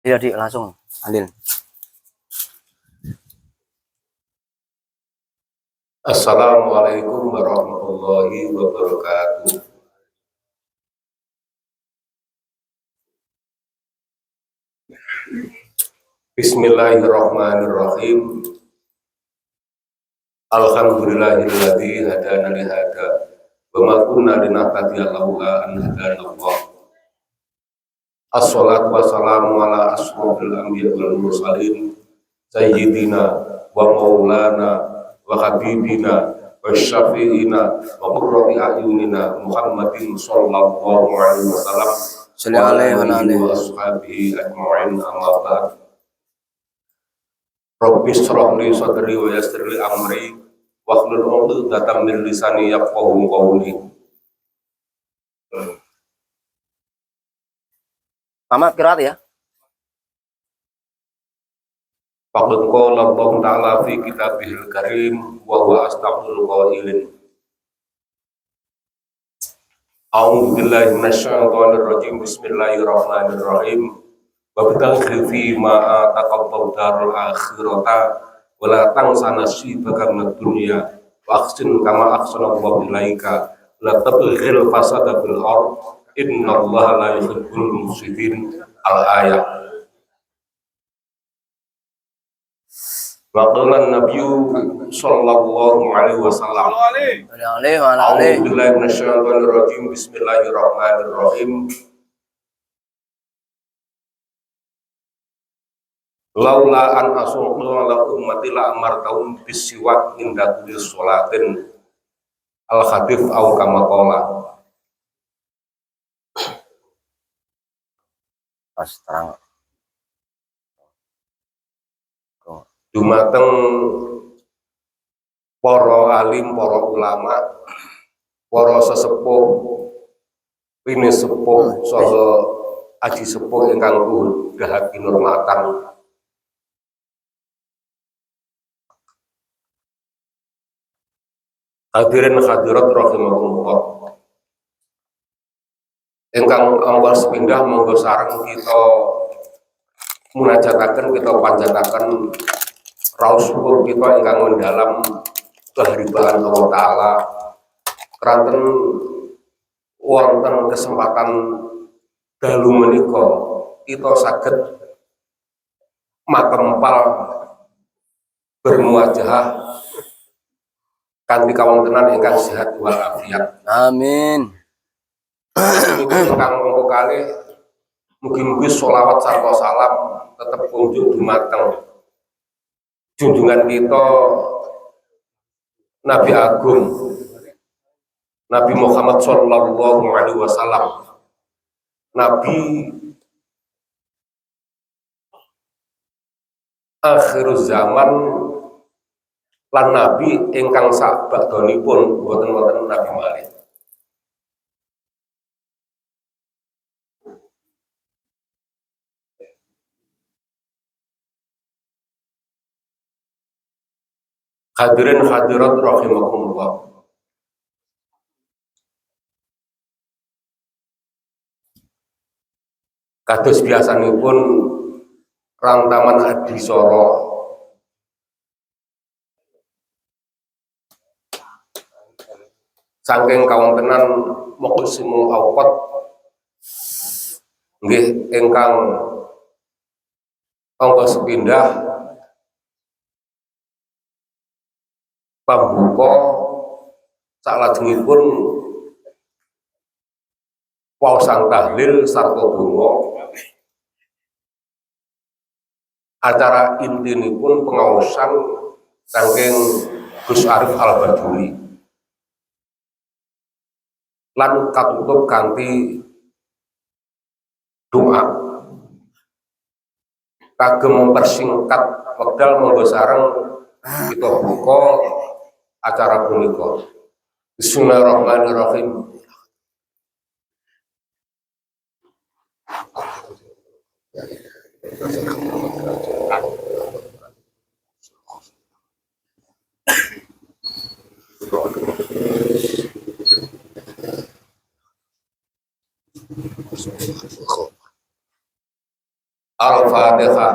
Iya, Dik, langsung Adil. Assalamualaikum warahmatullahi wabarakatuh. Bismillahirrahmanirrahim. Alhamdulillahilladzi hadana li hada wa ma kunna linahtadiya laula an hadana Allah. Assalatu wassalamu ala asyrofil anbiya'i wal mursalin sayyidina wa maulana wa habibina wa syafi'ina wa qurrati a'yunina Muhammadin sallallahu alaihi wasallam wa alihi wa ashabihi ajma'in, amma ba'd. Rabbi shrah li sadri wa yassir li amri wahlul 'uqdatam min lisani yafqahu qawli. Tamat kiraat ya. Faqad qala Allah ta'ala fi kitabihil karim wa huwa asdaqul qailin. A'udzu billahi minasyaitonir rajim. Bismillahirrahmanirrahim. Wabtaghi fi ma ataqallahu darul akhirata wa la tansa nasibaka minad dunya wa ahsin kama ahsanallahu ilaika la tabghil fasada fil ard innallaha la yuhibbul mufsidin. Al-ayat. Wa qala an-nabiyyu sallallahu alaihi wasallam. A'udzu billahi minasyaitonir rajim. Bismillahirrahmanirrahim. Laula an asuqu ala ummati la amartahum bisiwak inda kulli sholatin. Al-hadits au kama qala. Pas terang. Dumateng para alim, para ulama, para sesepuh, pini sepuh saha aji sepuh ingkang luhur dahat kinurmatan. Hadirin hadirat rahimahumullah. Ingkang angka sepindah monggo sareng kita munajataken, kita panjataken raos syukur kita ingkang mendalam keharibaan Allah Ta'ala keranten wonten kesempatan dalu menika kita saged makempal bermuajahah kanthi kawontenan ingkang sehat walafiat. Amin. Ingkang monggo kalih mugi-mugi sholawat sarta salam tetep kunjuk dumateng junjungan kita Nabi Agung Nabi Muhammad sallallahu alaihi wasallam, Nabi akhir zaman lan Nabi ingkang sabagdanipun boten-boten Nabi malih. Hadirin hadirat rahimakumullah. Kados biasanipun rantaman hadisara saking kawontenan maqsimul awqat nggih ingkang angka sepindah pambuka salajengipun waosan tahlil sarta donga. Acara intinipun pengaosan saking Gus Arif Al-Baduri lan katutup kanthi doa. Kagem mempersingkat wekdal monggo sareng kita buka acara punika. Bismillahirrahmanirrahim. Al Al-Fatihah.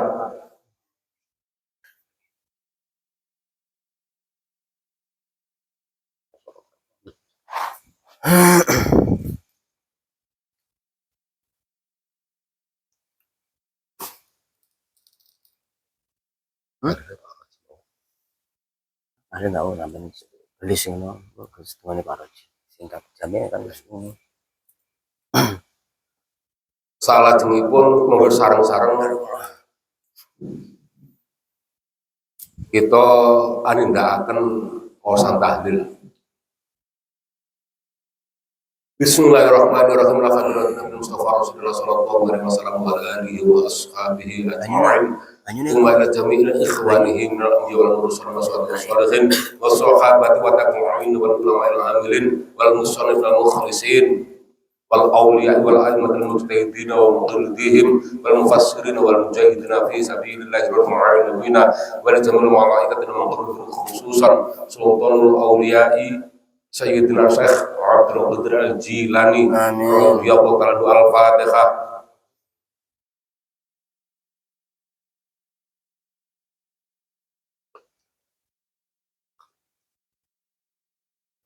Ada nggak namanya release ini bagus teman para singkat jamnya kan ini Salah pun monggo sarang-sarang kita anindakaken wawasan tahlil. Bismillahirrahmanirrahim. Alhamdulillah Mustafa Rasulullah sallallahu alaihi wasallam wa alihi wa ashabihi ajma'in. Wa ila jami'il ikhwanihi min al-anbiya wal mursalin wa salihin wa sahabati wa tabi'in wal ulama'il amilin wal musannif wal mukhlisin wal awliya wal a'immatul mujtahidin wa muqallidihim wal mufassirin wal mujahidin fi sabilillahi wal mu'awwinin wa la jamil malaikatin maqrubin khususan sultanul awliya'i Sayyidina Syekh Abdul Qadir Al-Jilani radhiyallahu ta'ala anhu. Al-Fatihah.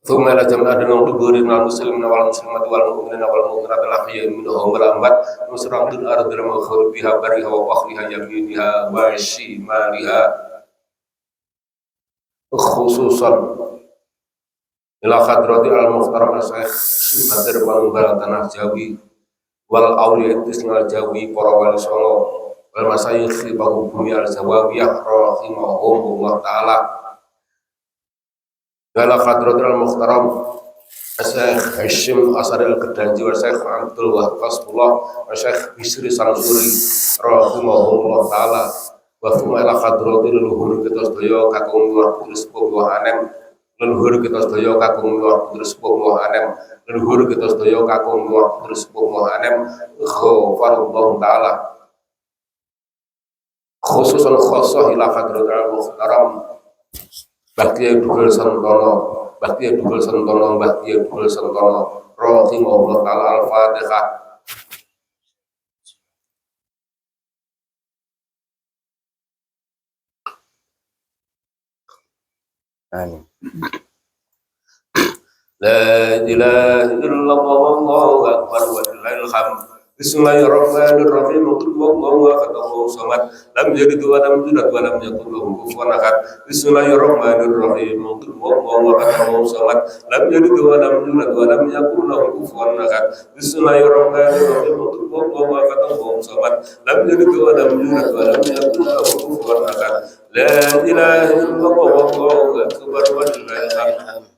ثم إلى جميع الدبور المسلمين والمسلمات والمؤمنين والمؤمنات الأحياء منهم والأموات مسرع الأرض بها برها وفخرها يمينها وشمالها خصوصا ila khadrati al-muhtaram al-syekh Badir Panunggal Tanah Jawi wal awliya Tisnal Jawi para wali songo wal masayikh Bumi al-Zawawiyah rahimahumullah ta'ala ila khadrati al-muhtaram Syekh Hashim Asari al-Kedanji wa Syekh Abdul Wahab Fasbullah wa Syekh Bisri Sansuri rahimahumullah ta'ala wa thumma ila khadrati leluhur kita sedaya kakung luar putri sepuh anem leluhur kita sedaya kakung luar putri sepuh anem leluhur kita sedaya kakung luar putri sepuh anem ghafarallahu ta'ala khususan khosoh ila hadratil muhtaram Bakti Dugel Santono rahimahullah ta'ala. Al-Fatihah. Amin. La ilaha illallah wallahu akbar walillahil hamd. Bismillahirrahmanirrahim. Qul huwallahu ahad Allahu samad lam yalid wa lam yulad wa lam yakul lahu kufuwan ahad. Bismillahirrahmanirrahim. Qul huwallahu ahad Allahu samad lam yalid wa lam yulad wa lam yakul lahu kufuwan ahad. Bismillahirrahmanirrahim. Qul huwallahu ahad Allahu samad lam yalid wa lam yulad wa lam yakul lahu kufuwan ahad. La ilaha illallah wallahu akbar walillahil hamd.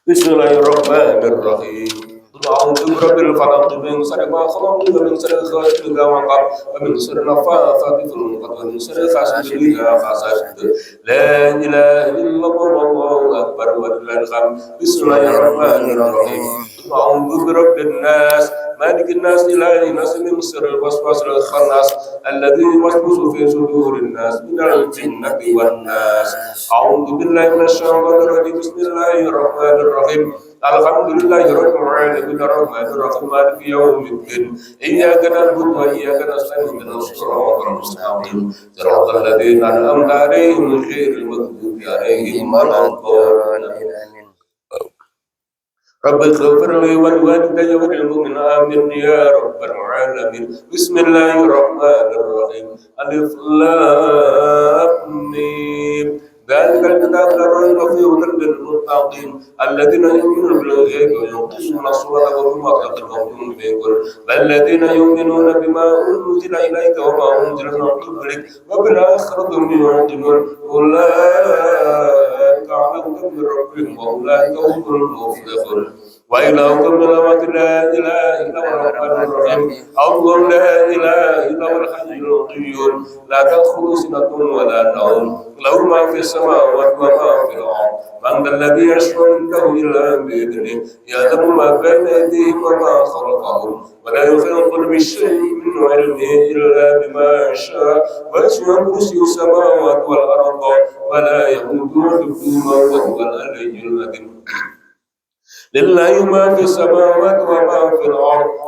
Bismillahirrahmanirrahim. A'udzu birabbil falaq min syarri ma khalaq wa min syarri ghasiqin idza waqab wa min syarri naffathati fil 'uqad wa min syarri hasidin idza hasad. La ilaha illallah wallahu akbar walillahil hamd. Bismillahirrahmanirrahim. A'udzu birabbin nas malikin nas ilahin nas min syarril waswasil khannas alladzi yuwaswisu fi sudurin nas minal jinnati wan nas. A'udzu billahi minasy syaithanir rajim. Bismillahirrahmanirrahim. Alhamdulillahi rabbil alamin arrahmanir rahim maliki yaumiddin iyyaka na'budu wa iyyaka nasta'in ihdinas siratal mustaqim siratal ladzina an'amta 'alaihim ghairil maghdubi 'alaihim waladdallin. Rabbi ighfir li wa liwalidayya wa lil mu'minina amin ya rabbal alamin. Bismillahirrahmanirrahim. Alif lam mim. ذلك الكتاب لا ريب فيه هدى للمتقين الذين يؤمنون بالغيب ويقيمون الصلاة ومما رزقناهم ينفقون والذين يؤمنون بما أنزل إليك وما أنزل من قبلك وبالآخرة هم يوقنون أولئك على هدى من ربهم وأولئك هم المفلحون. وإلهكم إله لا إله إلا هو الرحمن الرحيم الله لا إله إلا هو الحي القيوم لا تأخذه سنة ولا نوم له ما في السماوات وما في الأرض من ذا الذي يشفع عنده إلا بإذنه يعلم ما بين أيديهم وما خلفهم ولا يحيطون بشيء من علمه إلا بما شاء وسع كرسيه السماوات والأرض ولا يئوده حفظهما وهو العلي العظيم. لله ما في السماوات وما في الأرض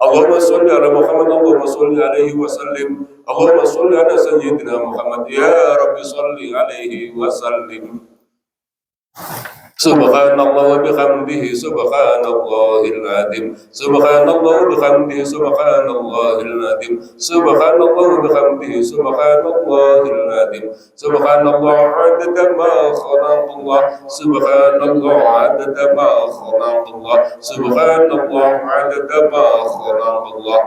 اللهم صل على محمد اللهم صل عليه وسلم اللهم صل على سيدنا محمد يا رب صل عليه وسلم سبحان الله وبحمده سبحان الله العظيم سبحان الله وبحمده سبحان الله العظيم سبحان الله وبحمده سبحان الله العظيم سبحان الله عدد ما خلق الله سبحان الله عدد ما خلق الله سبحان الله عدد ما خلق الله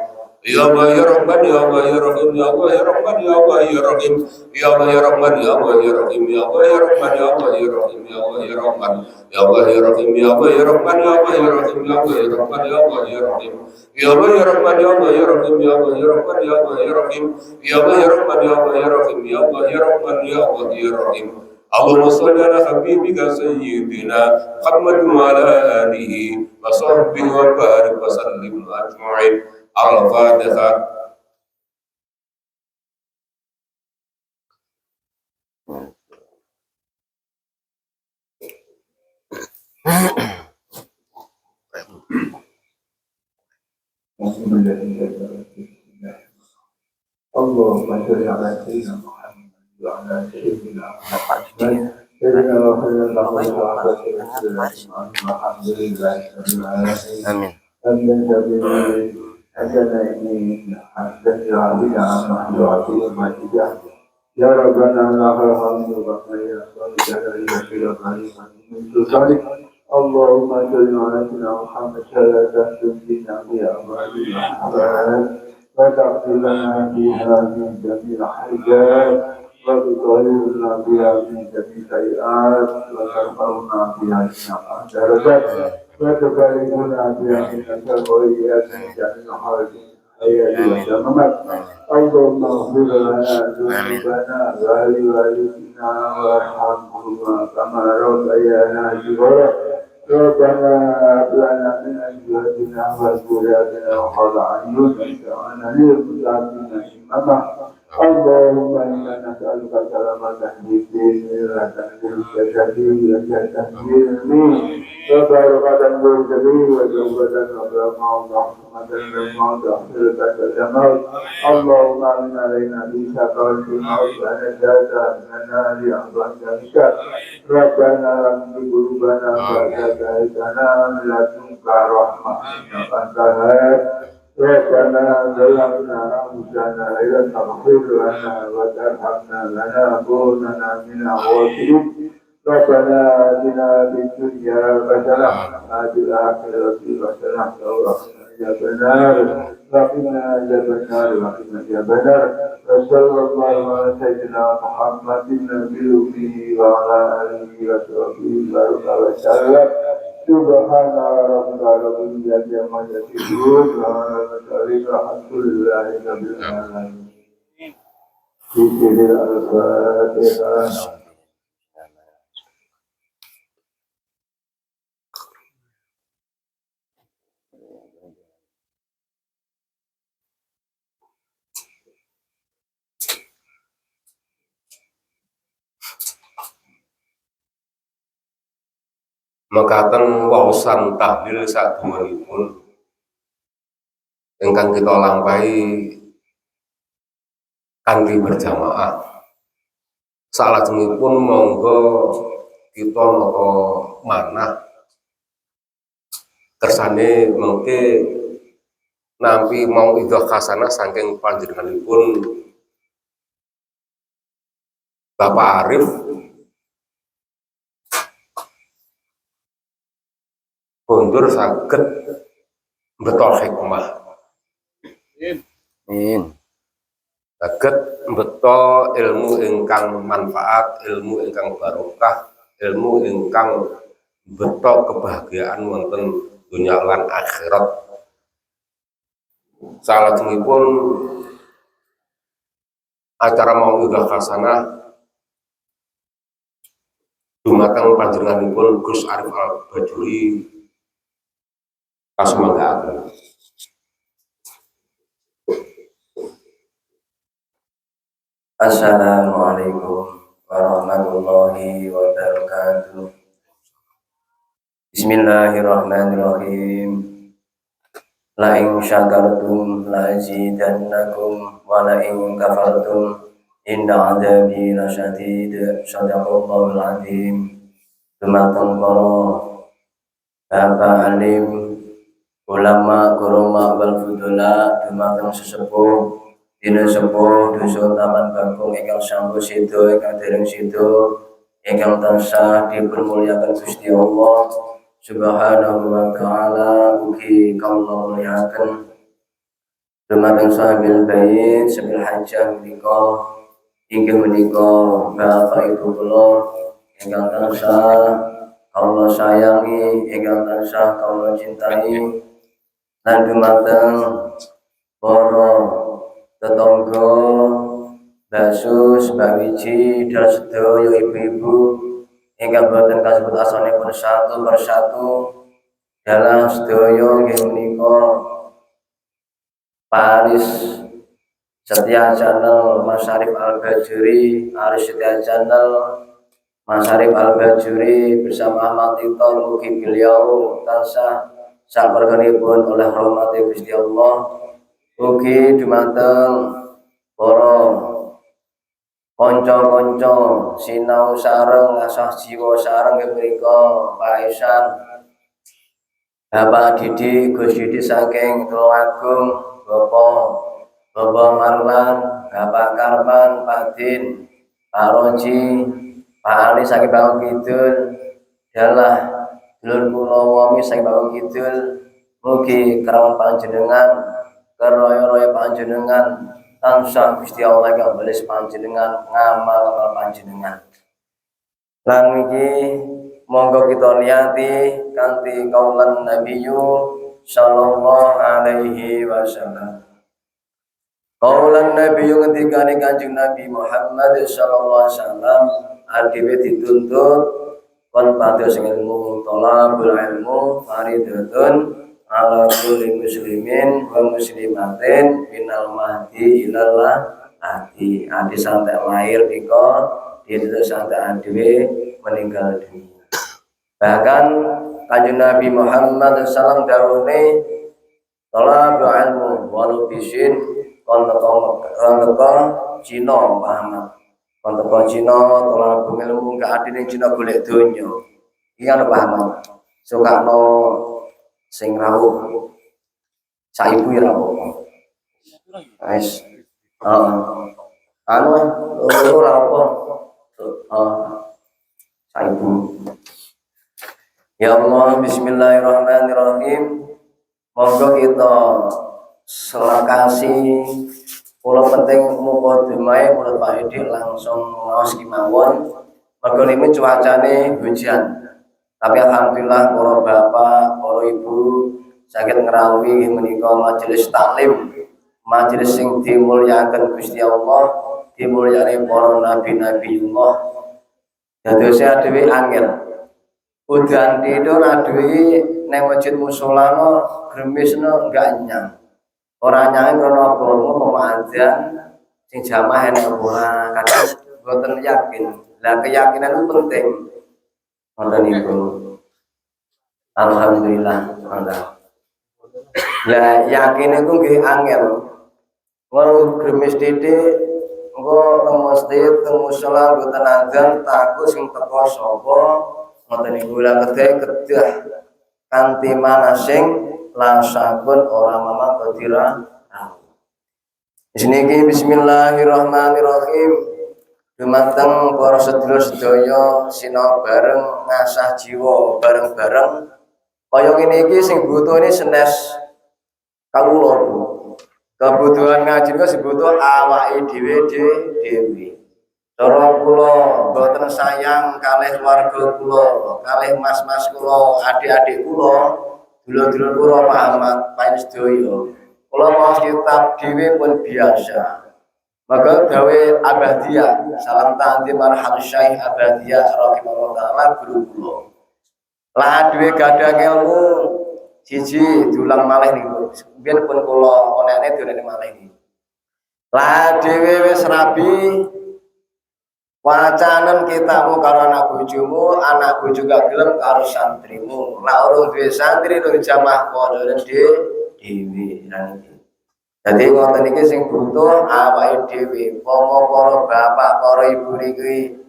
يا الله يا رحمن يا الله يا رحيم يا الله يا رحمن يا الله يا رحيم يا الله يا رحمن يا الله يا رحيم يا الله يا رحمن يا الله يا رحيم يا الله يا رحمن يا الله يا رحيم يا الله يا رحمن يا الله يا رحيم يا الله يا رحمن يا الله يا رحيم يا الله يا رحمن يا الله يا رحيم يا الله يا رحمن يا الله يا رحيم يا الله يا رحمن يا الله يا رحيم يا الله يا رحمن يا الله يا رحيم اللهم صل على حبيبك سيدنا محمد وعلى آله وصحبه وبارك وسلم أجمعين الفاتحة. اللهم صل على سيدنا محمد وعلى سيدنا محمد سيدنا وخير الله وعلى الحمد لله رب العالمين Amin. حمدا كبيرا حسنا إليك حسنا علينا عما يعطي المجد يا ربنا لك الحمد كما يرضى جلالك في الغريب من سلطانك اللهم صل على سيدنا محمد صلاة تنجينا بها أمراض الأحوال وتغفر لنا فيها من جميع الحاجات وتطهرنا بها من جميع السيئات وترفعنا بها من درجات وتباركنا بها من الخيرات من جميع حاجات الحياة والممات اللهم اغفر لنا ذنوبنا ولوالدينا وارحمهما كما ربيانا صغارا ربنا هب لنا من ازواجنا وذرياتنا قرة اعين واجعلنا للمتقين اماما اللهم انا نسالك سلامة في الدين والجسد والتسليم وبركة الجميع وتوبة وبركة ورحمة الموت ومغفرة الجمال اللهم امن علينا بشكر الموت ونجاة من النار بك ربنا لا تزغ قلوبنا بعد إذ هديتنا من لدنك رحمة إنك أنت الوهاب ربنا ظلمنا أنفسنا إن لم تغفر لنا وترحمنا لنكونن من الخاسرين ربنا آتنا في الدنيا حسنة وفي الآخرة حسنة وقنا عذاب النار وقنا عذاب النار وقنا عذاب النار وصلى الله على سيدنا محمد النبي الأمي وعلى آله وصحبه وسلم سبحان ربك رب العزة عما يصفون والحمد لله رب العالمين. بسم الله الفاتحة. Mekaten waosan tahlil saderengipun ingkang kita lampahi kanthi berjamaah. Salajengipun monggo kita nata manah kersane mengke nampi mau idhah hasanah saking panjenenganipun Bapak Arif kondur saged beto hikmah. Amin. Saged beto ilmu ingkang manfaat, ilmu ingkang barokah, ilmu ingkang beto kebahagiaan wonten dunya lan akhirat. Salajengipun acara Mau'idah Hasanah dumateng panjenenganipun Gus Arif Al-Bajuri kasumanggaken. Assalamualaikum warahmatullahi wabarakatuh. Bismillahirrahmanirrahim. la in syakartum la azidannakum wa la in kafartum inna adzabi lasyadid. Shadaqallahul azim. Dumateng para bapak alim, ulama, kuruma wal fudula, dumateng sesepuh dina sepuh dusun Taman Bagong ingkang sampun sida ingkang dereng sida ingkang tansah dipunmulyaken Gusti Allah Subhanahu wa taala, ugi kawula mulyakaken dumateng sahabil bait sabil hajjah menika inggih menika bapak ibu kula ingkang tansah kawula sayangi, ingkang tansah kawula cintai, lan dumateng para tetangga Basus, Mbak Wiji, dan sedaya ibu-ibu ingkang boten kasebut asalipun satu persatu dalam sedaya inggih menika Paris Setia Channel, Mas Syarif Al-Bajuri, Aris Setia Channel, Mas Syarif Al-Bajuri bersama Ahmad Tito, mugi beliau tansah saperkenipun oleh rahmati Gusti Allah, ugi dumateng para kanca-kanca sinau sareng asah jiwa sareng mriku Pak Ihsan, Bapak Didi, Gus Didi saking Tulungagung, Bapak Marlan, Bapak Karman, Pak Din, Pak Roji, Pak Ali saking Bawang Kidul, dalah dulur kula wami saking Bawang Kidul, mugi kerawan panjenengan, keroyo-royo panjenengan tansah Gusti Allah kang balis panjenengan ngamal panjenengan. Lan iki monggo kita niati kanthi kaulan Nabiyyu sallallahu alaihi wasallam. Kaulan Nabiyyu ngendikane Kanjeng Nabi Muhammad sallallahu alaihi wasallam, adewe dituntut kon pados ilmu, thalabul ilmu faridatun ala kulli muslimin wa muslimatin minal mahdi ilallah hati. Adi sampai lahir nika itu sampai adewe meninggal dunia. Bahkan Kanjeng Nabi Muhammad SAW dawuhe thalabul ilmu walau bisin kon teko Cina Muhammad, kon teko Cina thalabul ilmu gak adine Cina golek donya. Iki kan Muhammad sukakno sing rawuh saibu ya rawuh guys anu ora apa saibu. Ya Allah, bismillahirrahmanirrahim. Monggo kita selakasi kula penting mukadimah mulut Pak Edi langsung ngaos kemawon. Mergo ini cuacane hujan. Tapi alhamdulillah para bapak, para ibu saged ngrawuhi menika majelis taklim, majelis sing dimulyaken Gusti Allah, dimulyani para nabi-nabiullah. Dados adewe angel. Udan tidur adewe nang masjid musholano gremisno enggak nyang. Ora nyang krana krungu pemadzan sing jamaah enek ora, kadang boten yakin. Lah keyakinan itu penting. Ngoten niku. Alhamdulillah. Lah yakin itu nggih angel. Ngono gremis titik engko teng masjid teng musala boten adzan takut sing teko sapa ngoten niku. Lah kedah kanthi manasing lasakun ora mamang kodira. Di sini bismillahirrahmanirrahim. Dumateng para sedulur sedaya sinau bareng ngasah jiwa bareng-bareng kaya ngene iki sing butuh ini senes kawula Bu. Kebutuhan ngaji ku sebutuh awake dhewe. Cara kula mboten sayang kalih keluarga kula, kalih mas-mas kula, adik-adik kula, dulur-dulur kula Pak sedaya. Kula maos kitab dhewe pun biasa. Maka gawe Abadiyah, salam ta'zim marham Syekh Abadiyah rahimahullah taala guru kula. Lah dhewe gadah ilmu siji diulang malih niku. Biyen pun kula onene diurene malih niku. Lah dhewe wis rabi wacanen kitabmu karo anak bojomu, anak bojo gak gelem karo santrimu. Lah urung duwe santri nur jamaah padha dhewe Jadi ngoten iki sing butuh awake dhewe, pomo para bapak, para ibu niki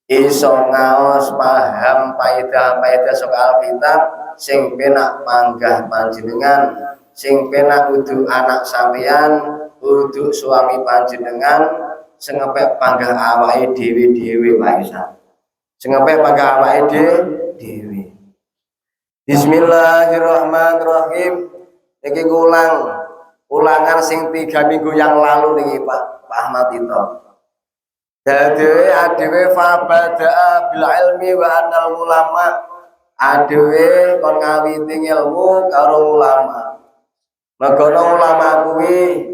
iso ngaos paham paedah-paedah soal Alkitab sing penak panggah panjenengan, sing penak kudu anak sampeyan, kudu suami panjenengan, sing ngepek panggah awake dhewe-dhewe wae sak. Sing ngepek panggah awake dhewe. Bismillahirrahmanirrahim. Niki ulangan sing 3 minggu yang lalu niki Pak Ahmad itu. Dadi adewe fabada'a bil ilmi wa anal ulama. Adewe kon ngawiti ilmu karo ulama. Mergono ulama kuwi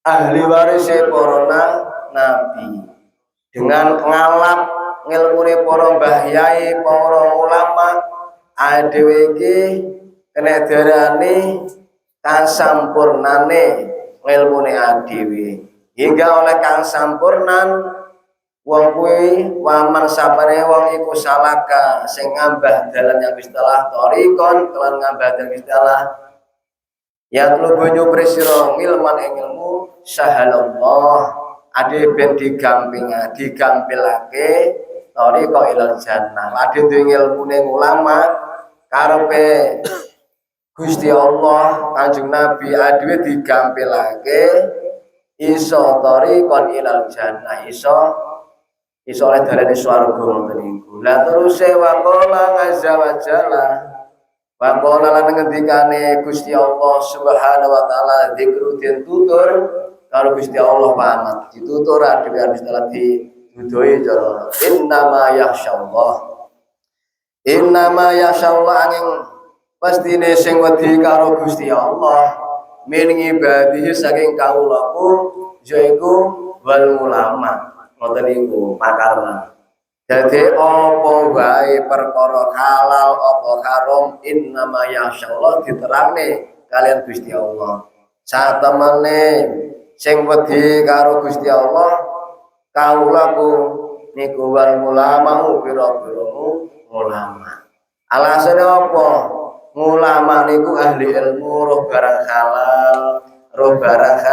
ahli waris para nabi. Dengan ngalap ngilmune para mbah yai, para ulama, adewe iki kena darani kasampurnane ilmune adewe hingga oleh kang sampurnan wong kuwi waman sapane wong iku salaka sing ngambah dalan yang istilah thariqon kelan ngambah dalan istilah ya tlubu nyuprisira ilman ing ilmu sahalallah ade ben digampilake thariqa ilal jannah ade duwe ilmune ulama karepe Gusti Allah Kanjeng Nabi adewe digampilake iso thariqon ilal jannah iso oleh dalane swarga ngoten niku. Lah teruse waqala azza wa jalla waqala lan ngendikane Gusti Allah Subhanahu wa taala zikru den tutur karo Gusti Allah pamat ditutur adewe istilah didudoi cara innama yasyallah angin pastine sing wedi karo Gusti Allah min ibadihi saking kaulaku yaiku wal ulama ngoten niku pakarna. Dadi apa wae perkara halal apa haram innama yasyallah diterangne kalian Gusti Allah. Satemene sing wedi karo Gusti Allah kaulaku niku wal ulama pira-pira ulama. Alasane apa? Ulama niku ahli ilmu roh barang halal, roh barang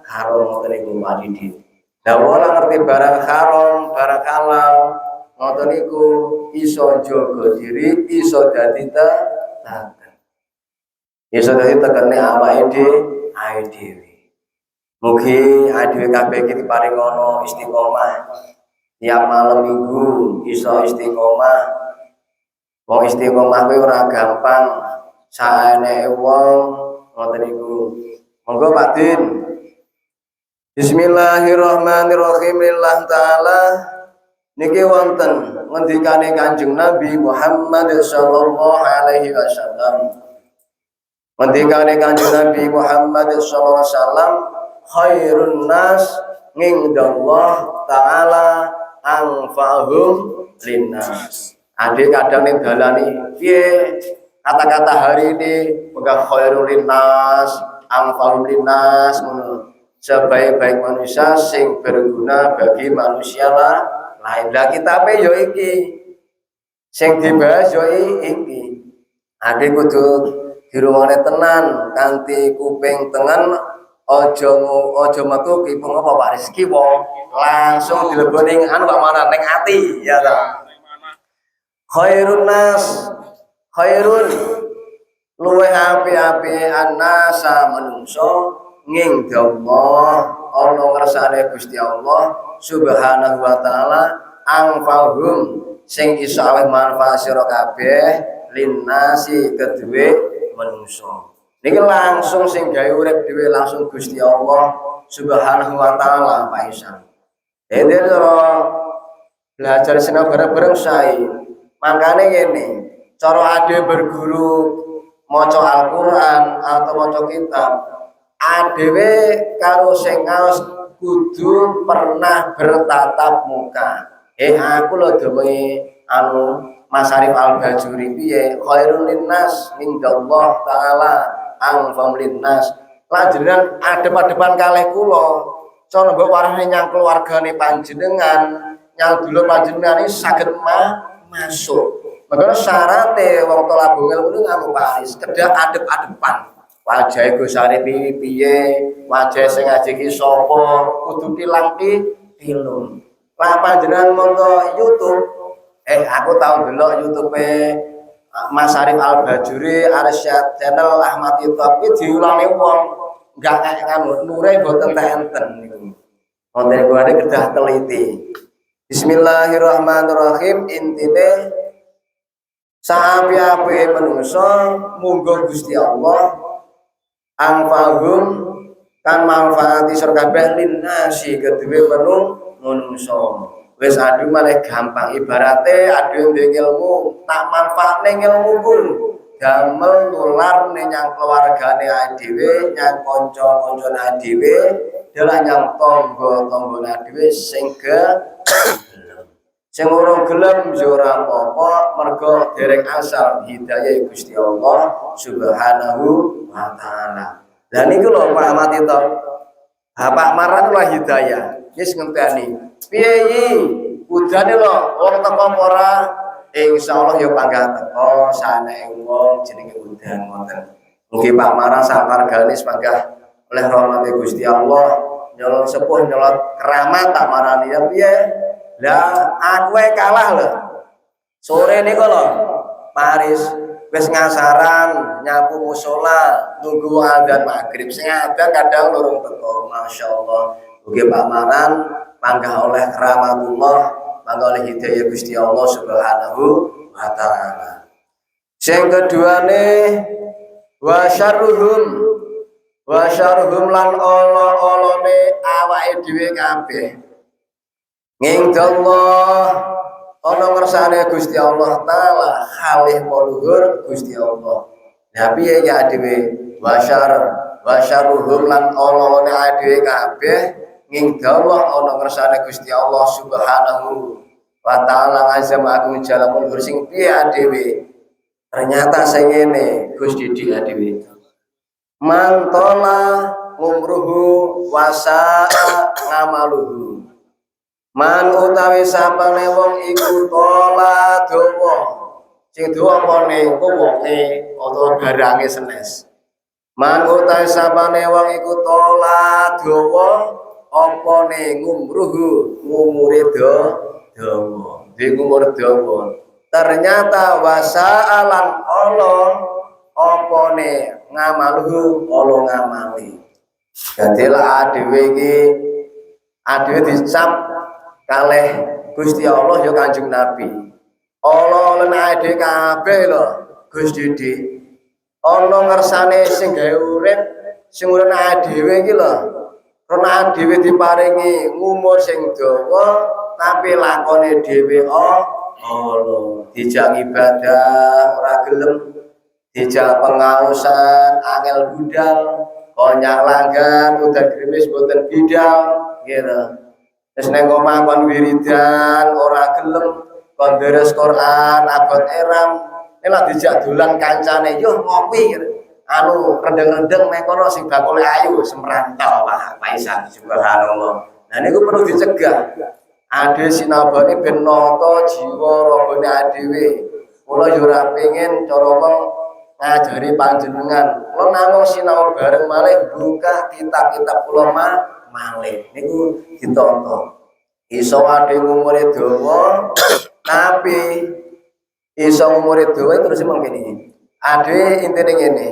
haram ngoten niku wadidi. Lah wong ngerti barang haram, barang halal ngoten niku iso jaga diri, iso dadi tekan. Iso dadi tekane awake dhewe. Mugi adewe kabeh iki diparing ana istiqomah. Tiap malam minggu iso istiqomah. Wong istiqomah kuwi ora gampang. Saene wong ngoten niku. Monggo Pak Din. Bismillahirrahmanirrahim. Lillah taala niki wonten ngendikane Kanjeng Nabi Muhammad sallallahu alaihi wasallam. Ngendikane Kanjeng Nabi Muhammad sallallahu alaihi wasallam khairun nas ngindallah taala anfa'hum linnas. Adik kadang ning dalani piye kata-kata hari ini pegang khairul linnas anfa'hum linnas sebaik-baik manusia sing berguna bagi manusia lain. Lah kitabe yo iki sing dibahas yo iki. Adik kudu dirungokne tenan kanthi kuping tengen aja metu kipung apa Pak Rizki wong langsung dileboni anu Pak Manan ning ati ya ta. Khairun nas khairun luwe api-api annasa manungsa nging Allah ana ngersane Gusti Allah Subhanahu wa taala angfahum sing iso aweh manfaat sira kabeh linnasi kedue manungsa. Niki langsung sing gawe urip dhewe langsung Gusti Allah Subhanahu wa taala Pak Isan. Dene belajar sinau bareng-bareng sae. Makane ngene, cara ade berguru maca Al-Qur'an atau maca kitab, adewe karo sing ngaos kudu pernah bertatap muka. Aku lho dhewe anu Mas Arif Al-Bajuri piye khairun linnas mindallah taala anfa'um linnas. Lanjenengan adep-adepan kalih kula, cara mbok warane nyang keluargane panjenengan, nyang dulur panjenengan iki saged masuk. Maka syaratnya wong tolabung ilmu itu ngamu Paris, kedah adep-adepan. wajahe gosane piye, wajahe sing ngaji ki sapa, kudu tilung. Lah panjenengan monggo YouTube. Aku tau delok YouTube-e Mas Arif Al Bajuri, Arsyad channel Ahmad Yutub iki diulangi wong enggak kayak ngono, nure mboten enten niku. Wonten kuwi kedah teliti. Bismillahirrahmanirrahim, intine sapi-api menungso munggo Gusti Allah angfahum kan manfaati sur kabeh linnasi kedue menungso. Wis adu malah gampang ibarate adu ndek ilmu tak manfaatne ilmuku damel nular nyang keluargane dhewe nyang kanca-kancane dhewe dalah nyang tangga-tanggane dhewe sing sing urung gelem ya ora apa-apa mergo dereng asal hidayah Gusti Allah Subhanahu wa taala. Lah niku lho Pak Ahmad itu. Bapak marah lah hidayah. Wis ngenteni. Piye iki? Udane lho wong teko ora insyaallah ya panggah teko saneke wong jenenge udan wonten. Mugi Pak Marah sak margane panggah oleh rahmat Gusti Allah nyolong sepuh nyolot keramat tak marani ya piye? Lah aku kalah lho. Sore niku lho Paris wis ngasaran nyapu musala nunggu adzan maghrib sing adzan kadang lurung teko masyaallah. Mugi Pak Maran panggah oleh rahmatullah panggah oleh hidayah Gusti Allah Subhanahu wa taala. Sing keduane wa syarruhum lan olone awake dhewe kabeh. Ngingdallah ana ngersane Gusti Allah taala halih luhur Gusti Allah. Nah piye ya dhewe wa syarruhum lan olone dhewe kabeh ngingdallah ana ngersane Gusti Allah Subhanahu wa taala azam agung jalamul sing piye dhewe. Ternyata sing ngene Gusti dhewe. Mantola umruhu wasa'a ngamaluhu. Man utawi sapane wong iku tola dawa. Sing dawa apane ku wonge utawa barange senes. Man utawi sapane wong iku tola dawa apane ngumruhu ngumure dawa. Di umur dawa. Ternyata wasa'alan Allah apane ngamaluhu Allah ngamali. Dadilah dhewe iki dhewe dicap kalih Gusti Allah ya Kanjeng Nabi. Allah lan ade kabeh lho Gusti di. Ana ngersane sing gawe urip sing urip dhewe iki lho. Karena dhewe diparingi umur sing dawa tapi lakone dhewe Allah. Dijak ibadah ora gelem, dijak pengausan angel budal, konyak langgan udah grimis boten bidal gitu. Terus neng omah kon wiridan ora gelem kon deres Quran abot eram nek dijak dolan kancane yo ngopi anu rendeng-rendeng nek kono sing bakule ayu semrantau Pak Paisan subhanallah. Nah niku perlu dicegah. Ade sinabane ben nata jiwa ragane adewe. Kula yo ora pengin cara wong ngajari panjenengan. Kula namung sinau bareng malih buka kitab-kitab kula malih niku ditonton. Iso ade umure dawa tapi iso umure dawa terus mengkene. Ade intine ngene.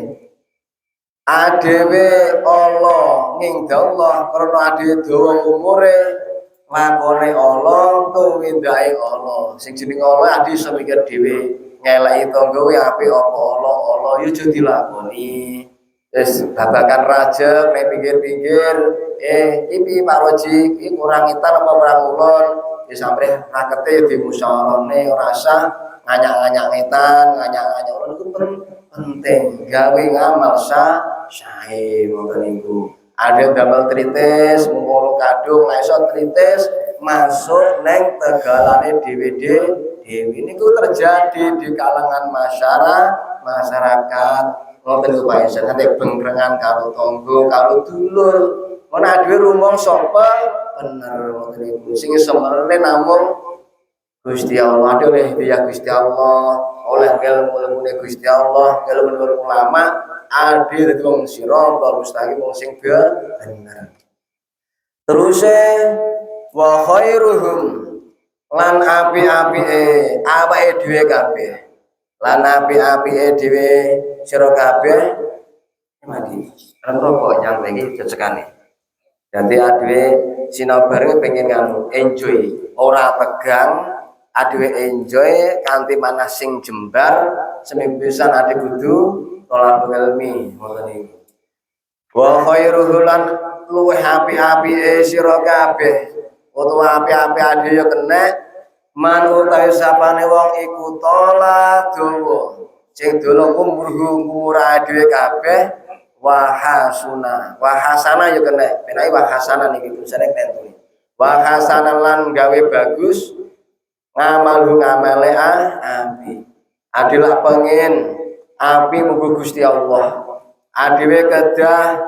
Adewe Allah ngingdallah karena ade dawa umure lakone Allah tuwindahe Allah. Sing jeneng Allah ade iso mikir dhewe ngeleki tangga kuwi apik apa Allah yo aja dilakoni. Wis babakan raja nek pinggir-pinggir iki Pak Roji iki kurang itar apa kurang ulun ya sampe rakete dimusyawarahne ora usah nganyak-nganyak ngetan nganyak-nganyak ulun iku penting gawe ngamal sae ngoten niku. Ada damel tritis mengurung kadung nek iso tritis masuk neng tegalane DVD dewi niku terjadi di kalangan masyarakat ngoten lho Pak Isan nek bengkrengan karo tangga karo dulur ana dhewe rumong sapa bener ngoten niku sing semene namung Gusti Allah oleh hidayah Gusti Allah, oleh ilmu-ilmune Gusti Allah, ilmu ulama ade dadi wong siratal mustaqim wong sing bener. Teruse wa khairuhum lan api-apike awake dhewe kabeh. Lan api-apike dhewe sira kabeh mati. Kan rokok nyampe iki cecekane. Dadi adewe sinau bareng pengen ngamu enjoy, ora tegang, adewe enjoy kanthi manah sing jembar, seminggu pisan ade kudu tolak ilmi ngoten niku. Wa khairuhul lan luweh api-apike sira kabeh utawa api-api ade ya kena man utahe sapane wong iku tola dawa sing dola umur dhewe kabeh wahasana ya kena penake wahasana niki tulisane tentu wahasana lan gawe bagus ngamalhu ngamale api adalah pengen api muga Gusti Allah adewe kedah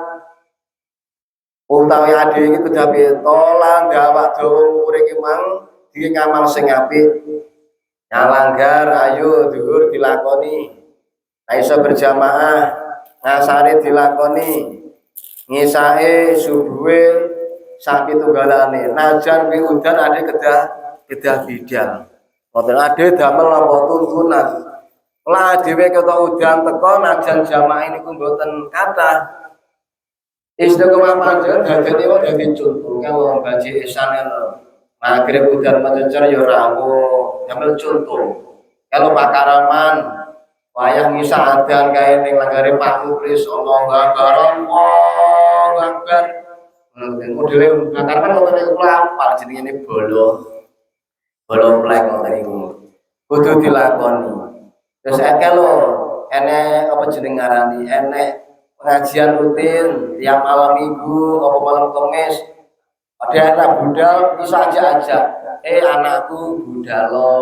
utawi adewe iki kedah pitolan dawak dawa umure iki mang iki ngamal sing apik nyalanggar ayo dhuwur dilakoni nek iso berjamaah ngasare dilakoni ngisae subuhe sak pitunggalane najan kuwi udan ade kedah bidal wonten ade damel apa tuntunan lah dhewe ketok udan teko najan jamaah niku mboten kathah istiqomah panjenengan dadi wong dadi contoh kalau baji isane magrib udan mencecer ya rawuh damel contoh kalau pakaraman wayah ngisa adan kae ning langgare Pak Muklis Allahu Akbar Allahu Akbar modele pakaraman wonten niku apal jenenge bolo plek ngoten niku kudu dilakoni. Terus kalau enek apa jeneng ngarani enek pengajian rutin tiap malam minggu apa malam Kamis ada anak budal bisa aja anakku budalo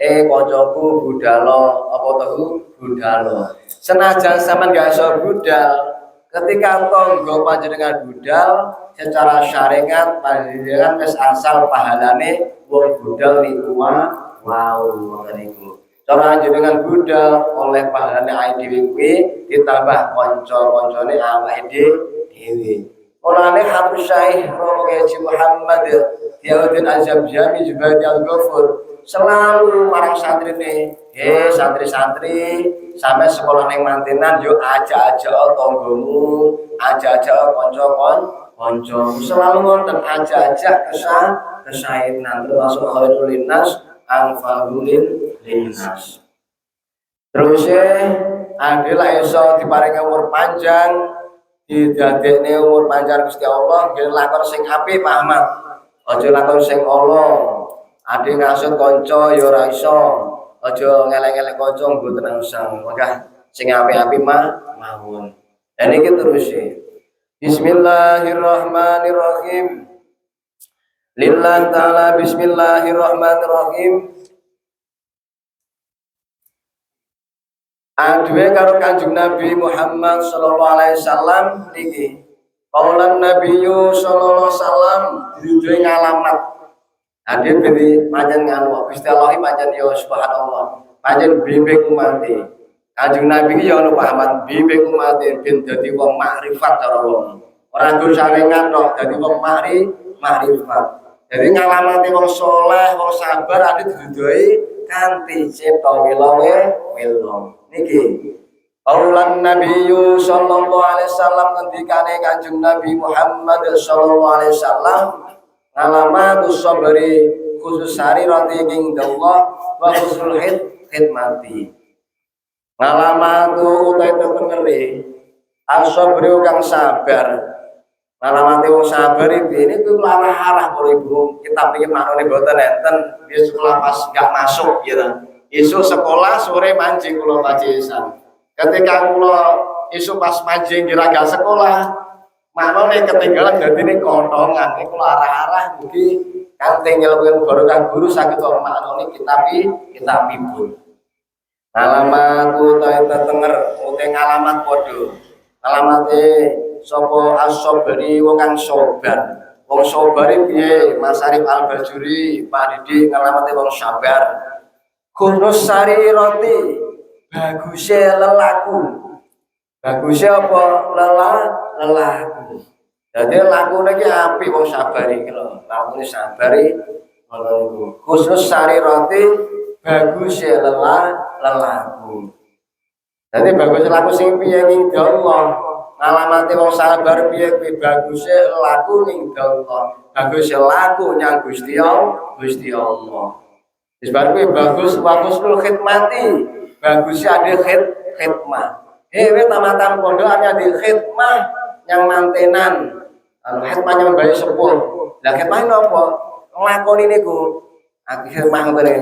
koncoku budalo apa tahu budalo senajan sampean gak iso budal ketika tonggo panjenengan budal secara syariat panjenengan wis asal pahalane wong budal niku wow ngoten niku. Cara jenengan budal oleh pahalane IDW ditambah kanca-kancane awake dhewe. Mulane Habib Syekh Romo Haji Muhammad Diauddin Azam-Jami juga Al-Ghafur selalu marang santrine, santri-santri sampai sekolah ning mantenan yo aja-aja tanggomu, aja-aja kanca-kanca. Selalu wonten aja-aja kesaenan termasuk khairul linnas anfa'ul linnas. Terus adalah iso diparingi umur panjang, didadekne umur panjang Gusti Allah, nggih lakon sing apik Pak Ahmad. Aja lakon sing ala. Ade ngasut kanca ya ora iso. Aja ngelek-elek kanca mboten usah. Maka sing apik-apik mawon. Dan iki terus Bismillahirrahmanirrahim. Lillah ta'ala bismillahirrahmanirrahim. Aduwe karo Kanjeng Nabi Muhammad sallallahu alaihi wasallam niki. Kaulan Nabiyyu sallallahu alaihi wasallam diduwe ngalamat. Ade beli pancen nganu Gusti Allah pancen ya subhanallah. Pancen bimbing umat. Kanjeng Nabi iki ya ono pahaman bimbing umat ben dadi wong makrifat cara wong. Ora nggo saringan tok dadi wong makrifat. Jadi ngalamati wong soleh, wong sabar ade didudoi kanthi cipta wilawe niki. Kaulan Nabiyyu sallallahu alaihi wasallam ngendikane Kanjeng Nabi Muhammad sallallahu alaihi wasallam ngalamatus sabri khusus sarirati ing Allah wa husnul khidmati. Ngalamatu utai tetengere as-sabri kang sabar. Ngalamati wong sabar ini tuh arah-arah kalau ibu kita pikir maknane mboten enten dia sekolah pas gak masuk gitu. Isu sekolah sore mancing kula pacisan. Ketika kula isu pas mancing kira gak sekolah maknane ketinggalan dadine kontongan. Iku arah-arah mugi kanthi ngelmu barokah guru saged maknane kita pipun. Alamat utahe tetenger utahe ngalamat padha. Alamate sapa as-sabri wong kang sabar. wong sabar piye? Mas Arif Al-Bajuri, Pak Didi ngalamati wong sabar. Khunus sari roti, bagusnya lelaku. Bagusnya apa? Lelaku. Jadi laku lagi api wong sabar iki lho. Lakune sabar ngono niku. Khusus sari roti bagusnya lelaku. Jadi bagus laku sing piye ning Allah. Ngalamati wong sabar piye kuwi bagusnya laku ning Allah. Bagusnya laku nyang Gusti Allah. Wis bar kuwi bagus khidmati. Bagusnya ada khidmah. Kowe tamatan pondokan di khidmah yang mantenan. Khidmah yang bayi sepuh. Lah khidmah napa? Nglakoni niku. Aku khidmah ngene.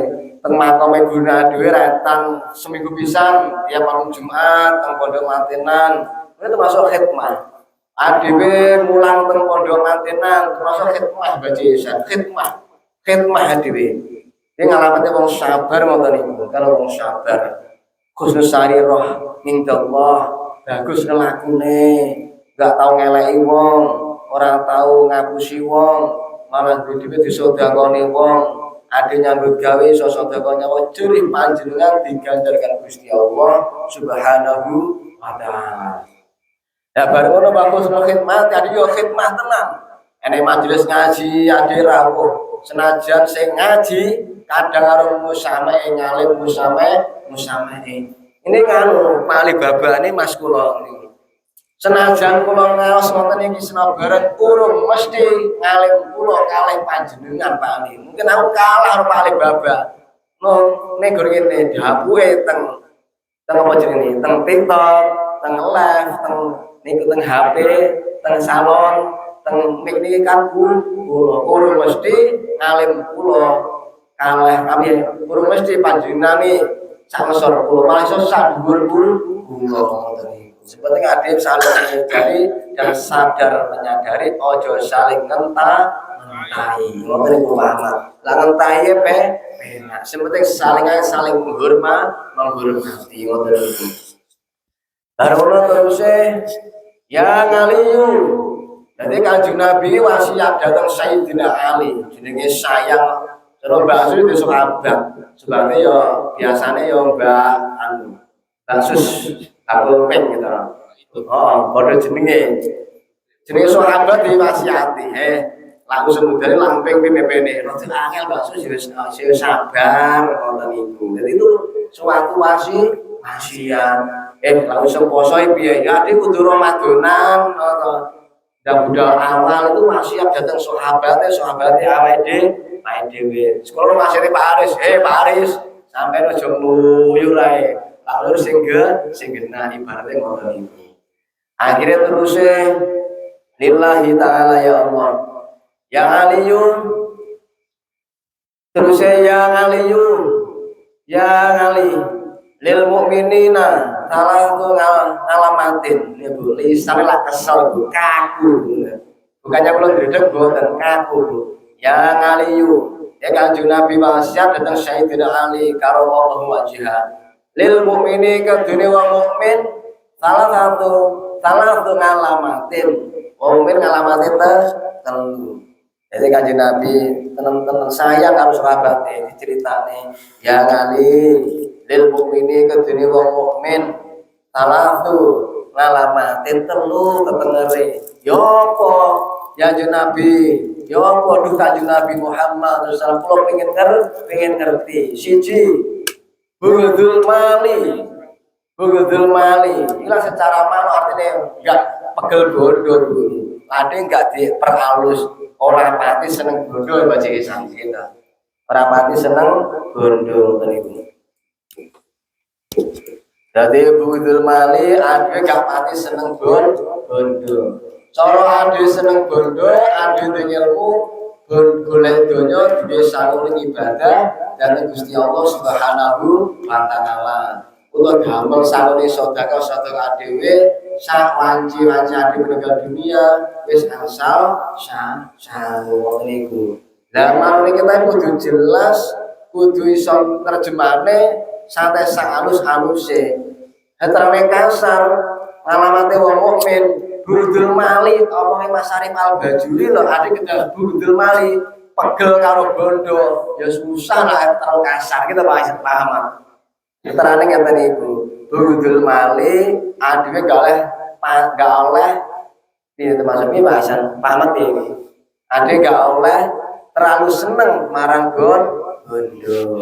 Teng makome guna dhewe rentan seminggu pisan tiap malam Jumat teng pondok mantenan. Itu termasuk khidmah. Adewe mulang teng pondok mantenan termasuk khidmah baji khidmah adewe. Ini ngalamate wong sabar ngoten niku. Kalau wong sabar khusus sari roh indallah bagus ngelakune, enggak tahu ngeleki wong, ora tahu ngapusi wong, malah duwe disodakoni wong. Ade nyambut gawe iso sedekahnya jurih panjenengan diganjarkan Gusti Allah Subhanahu wa taala. Ya baru ngono bagus khidmat, jadi yo khidmat tenan. Ene majelis ngaji ade rawuh, senajan sing ngaji kadang karo musamae ngalim musamae. Ini nganu Pak Alibaba ini Mas kula niki. Senajan kula ngaos ngoten iki senabaran urung mesti ngalim kula kalih panjenengan Pak Ali. Mungkin aku kalah karo Pak Alibaba. Ning gor kene dapuke teng apa jenenge? Teng TikTok, teng live, teng niku teng HP, teng salon, teng niki kan kula urung mesti ngalim kula kalih kami urung mesti panjenengane sak mesor kula malah iso sak dhuwur kula ngoten iki. Seperti adib saling menyadari dan sadar menyadari ojo saling ngentai ngoten iku Muhammad. Lah ngentai penak. Seperti saling menghormati ngoten iku. Baru terus ya ngaliyu. Jadi Kanjeng Nabi wasiat datang Sayyidina Ali jenenge sayang terus bakso itu sahabat. Sebabnya ya biasanya ya Mbak anu Sus aku peng gitu. Oh, padha jenenge sahabat diwasiati. Laku semudane lamping pene-pene. Rada angel bakso wis sabar ngoten niku. Jadi itu suatu wasiat. Lalu sing poso piye? Ya iki kudu Ramadanan dan budal awal itu wasiat datang sahabatnya awake dhewe. Sekolah masih Pak Aris, Pak Aris, sampai aja nguyur ae. Lalu sing genah ibaratnya ngoten iki. Akhirnya terus lillahi taala ya Allah. Ya Aliyun. Terus ya Aliyun. Ya Ali lil mukminina salatu ngalamatin ya Bu. Lisan lah kesel Bu, kaku. Bukannya kula dredeg mboten kaku Bu. Ya Aliyun. Ya Kanjeng Nabi wasiat datang Sayyidina Ali karamallahu wajhah. Lil mukmini kedune wong mukmin salah satu ngalamatin wong mukmin ngalamatin telu. Jadi Kanjeng Nabi tenan-tenan sayang karo sahabate diceritane ya ngali lil mukmini kedune wong mukmin salah satu ngalamatin telu tetengere yo apa ya Kanjeng Nabi yo apa duh Kanjeng Nabi Muhammad sallallahu alaihi wasallam pengen ngerti siji Bugudul mali, inilah secara mano artinya enggak pegel bodoh, ada enggak diperhalus, orang pati seneng bodoh baca isang kita, orang pati seneng bodoh tadi. Jadi bugudul mali, ada enggak pati seneng bodoh, cara ada seneng bodoh, ada ilmu. Golek donya duwe sarung ibadah dan Gusti Allah Subhanahu wa taala. Kula damel sarune sedekah dhewe sak wanci-wanci dhewe meninggal dunia wis asal ngoten niku. Lah manune kita kudu jelas, kudu iso nerjemahne santai sak halus-haluse. Terane kasar alamate wong mukmin. Budul mali omongin Mas Arif Al-Bajuri lho, ada kedal budul mali pegel karo bondo ya susah lah terlalu kasar kita paham. Keterangan ngeten iku. Budul mali adewe gak oleh piye termasuk piye bahasan pahamat piye. Ade gak oleh terlalu seneng marang bondo.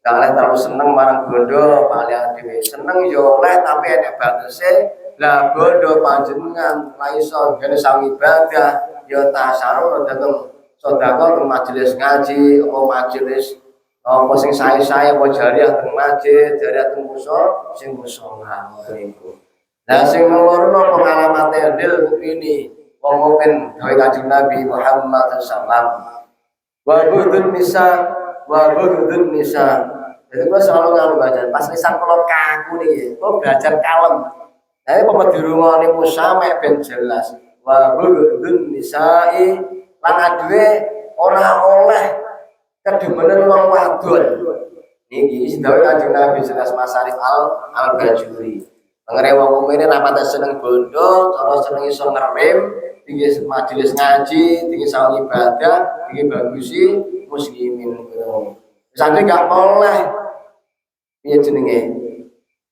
Gak oleh terlalu seneng marang bondo, paling adewe seneng yo oleh tapi ada batese. Lah bondo panjenengan la iso gene sang ibadah ya tasarruf dateng sedekah teng majelis ngaji apa majelis apa sing sae-sae apa jariah teng masjid, jariah teng musola sing musola niku. Lah sing nomor pengalaman terdil mukmini wong mukmin gawe Kanjeng Nabi Muhammad sallallahu wa budun nisa wa budun nisa. Jadi gua selalu ngalu baca pas lisan kula kaku nih, gua belajar kalem. Nah, apa dirungokne Musa mek ben jelas. Wa budun nisa'i lan aduwe ora oleh kedemenen wong wadon. Niki sedawe Kanjeng Nabi jelas Mas Arif Al-Bajuri. Mengere wong mukmin ora patek seneng bondo, cara seneng iso ngerem, tinggi majelis ngaji, tinggi saung ibadah, tinggi bagusi muslimin. Sampe gak oleh piye jenenge?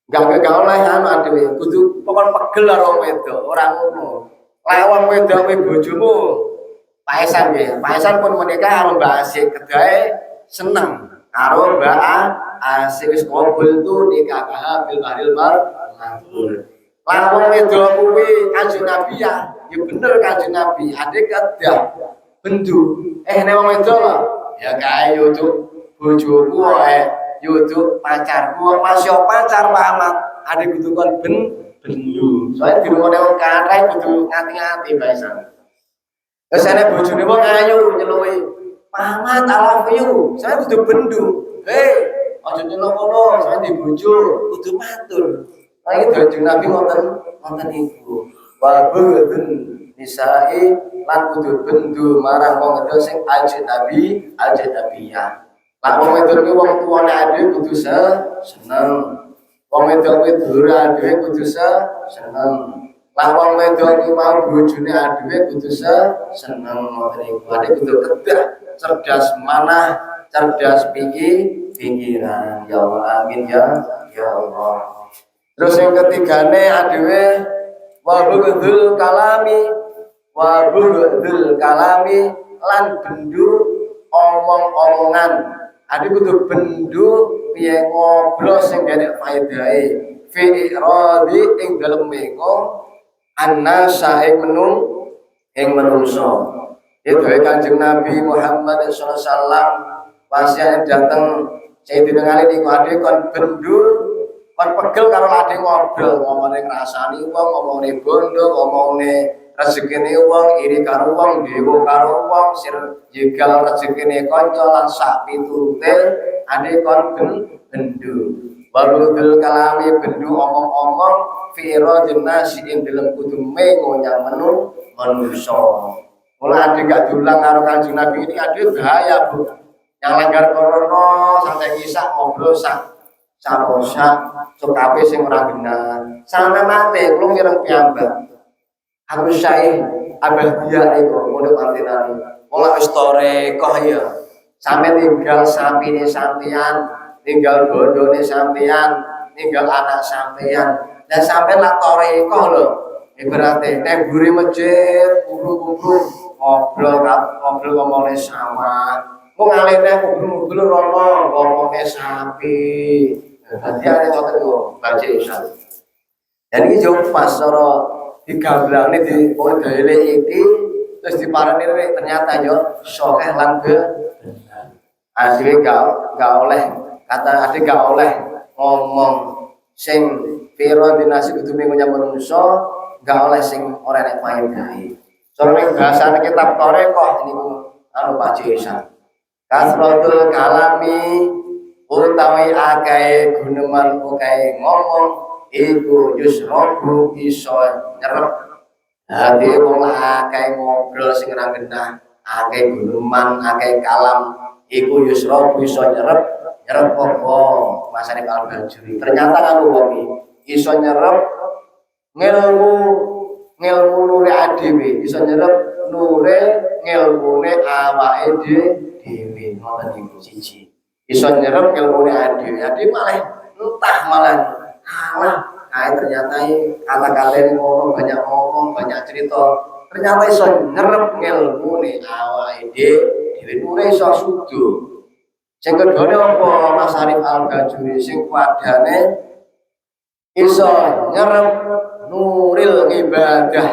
Gak oleh anu adewe kudu pokon pegel karo wedok, ora ngono. Lawang wedok kowe bojomu paesan nggih. Paesan pun menikah karo Mbak Asik kedae seneng karo Mbak Asik wis kabul tu nikah bil baril maqbul. Lawang wedok kuwi Kanjeng Nabi ya bener Kanjeng Nabi. Ade kedah bendu. Nek wong wedok ya kae yo bojoku wae. Yuduk pacarku, masih pacar Pak Ahmad. Ada kudu kon bendu. Soalnya di rumah wong kathah kudu ngati-ngati baesan. Terus ana bojone wong ayu nyeluwi, "Pak Ahmad, I love you." Saya kudu bendu. Aja nyeluk ngono, saya di bojo kudu matur. Lagi Kanjeng Nabi ngoten iku. Wa budun nisa'i lan kudu bendu marang wong wedok sing ajnabiyah. Lah wong wedok iki wong tuane ade kudu seneng. Wong wedok kuwi dulure ade kudu seneng. Lah wong wedok iki mau bojone ade kudu seneng. Ade kudu kedah, cerdas manah, cerdas pikiran. Ya Allah, amin ya Allah. Terus yang ketigane adewe wa budul kalami lan bendu omong-omongan. Adik kudu bendu piye ngobrol sing gene faedahe fi iradi ing dalem mengo annasa ing menungso. Itu Kanjeng Nabi Muhammad sallallahu alaihi wasallam pasien dateng Sayyidina Ali niku adik kon bendu kon pegel karo adik ngobrol ngomongane ngrasani wong ngomongane bondo ngomongane rezekine wong iri karo wong dewa karo wong sir jegal rezekine kanca lan sak piturute ade kon bendu barudul kalami bendu omong-omong fi iradin nasi ing dalem kudu mengo nyang manusa. Mula ade gak diulang karo Kanjeng Nabi ini ade bahaya, Bu. Yang langgar corona sampai kisah ngobrol sak sok kabeh sing ora benar. Sana mate kula mireng piyambak. Aku syai abadiah iku ngono artinane. Wong wis toreko ya. Sampe tinggal sapine sampean, tinggal bondone sampean, tinggal anak sampean. Dan sampe lak toreko lho. Ibaratnya nek buri masjid, kumpul ngobrol ngomongnya sama. Kok ngalirnya ngobrol rono ngomongnya sapi. Nanti ada ngotot kok baca isya. Dan ini jauh pas cara digambarane di modele iki terus diparani ternyata yo soleh lan bener. Asli gak oleh kata adik gak oleh ngomong sing piro dinasi kudu mengunya manungsa, gak oleh sing ora nek faedahe. Soale bahasane kitab Thariqah niku anu pacisan. Kasratul kalami utawi akeh guneman akeh ngomong iku yusrobu iso nyerep hati wong akeh ngobrol sing ora genah akeh guneman akeh kalam iku yusrobu iso nyerep apa masane Al-Bajuri ternyata kan wong iso nyerep ngelmu ngelmu nure adewe iso nyerep nure ngelmune awake dhewe ngoten niku siji iso nyerep ngelmune adewe malah entah malah alah ternyata kata-kata ngomong banyak cerita ternyata iso nyerep ngelmune awake dhewe nure iso sudo. Sing kedone apa Mas Arif Al-Bajuri sing padane iso nyerep nuril ibadah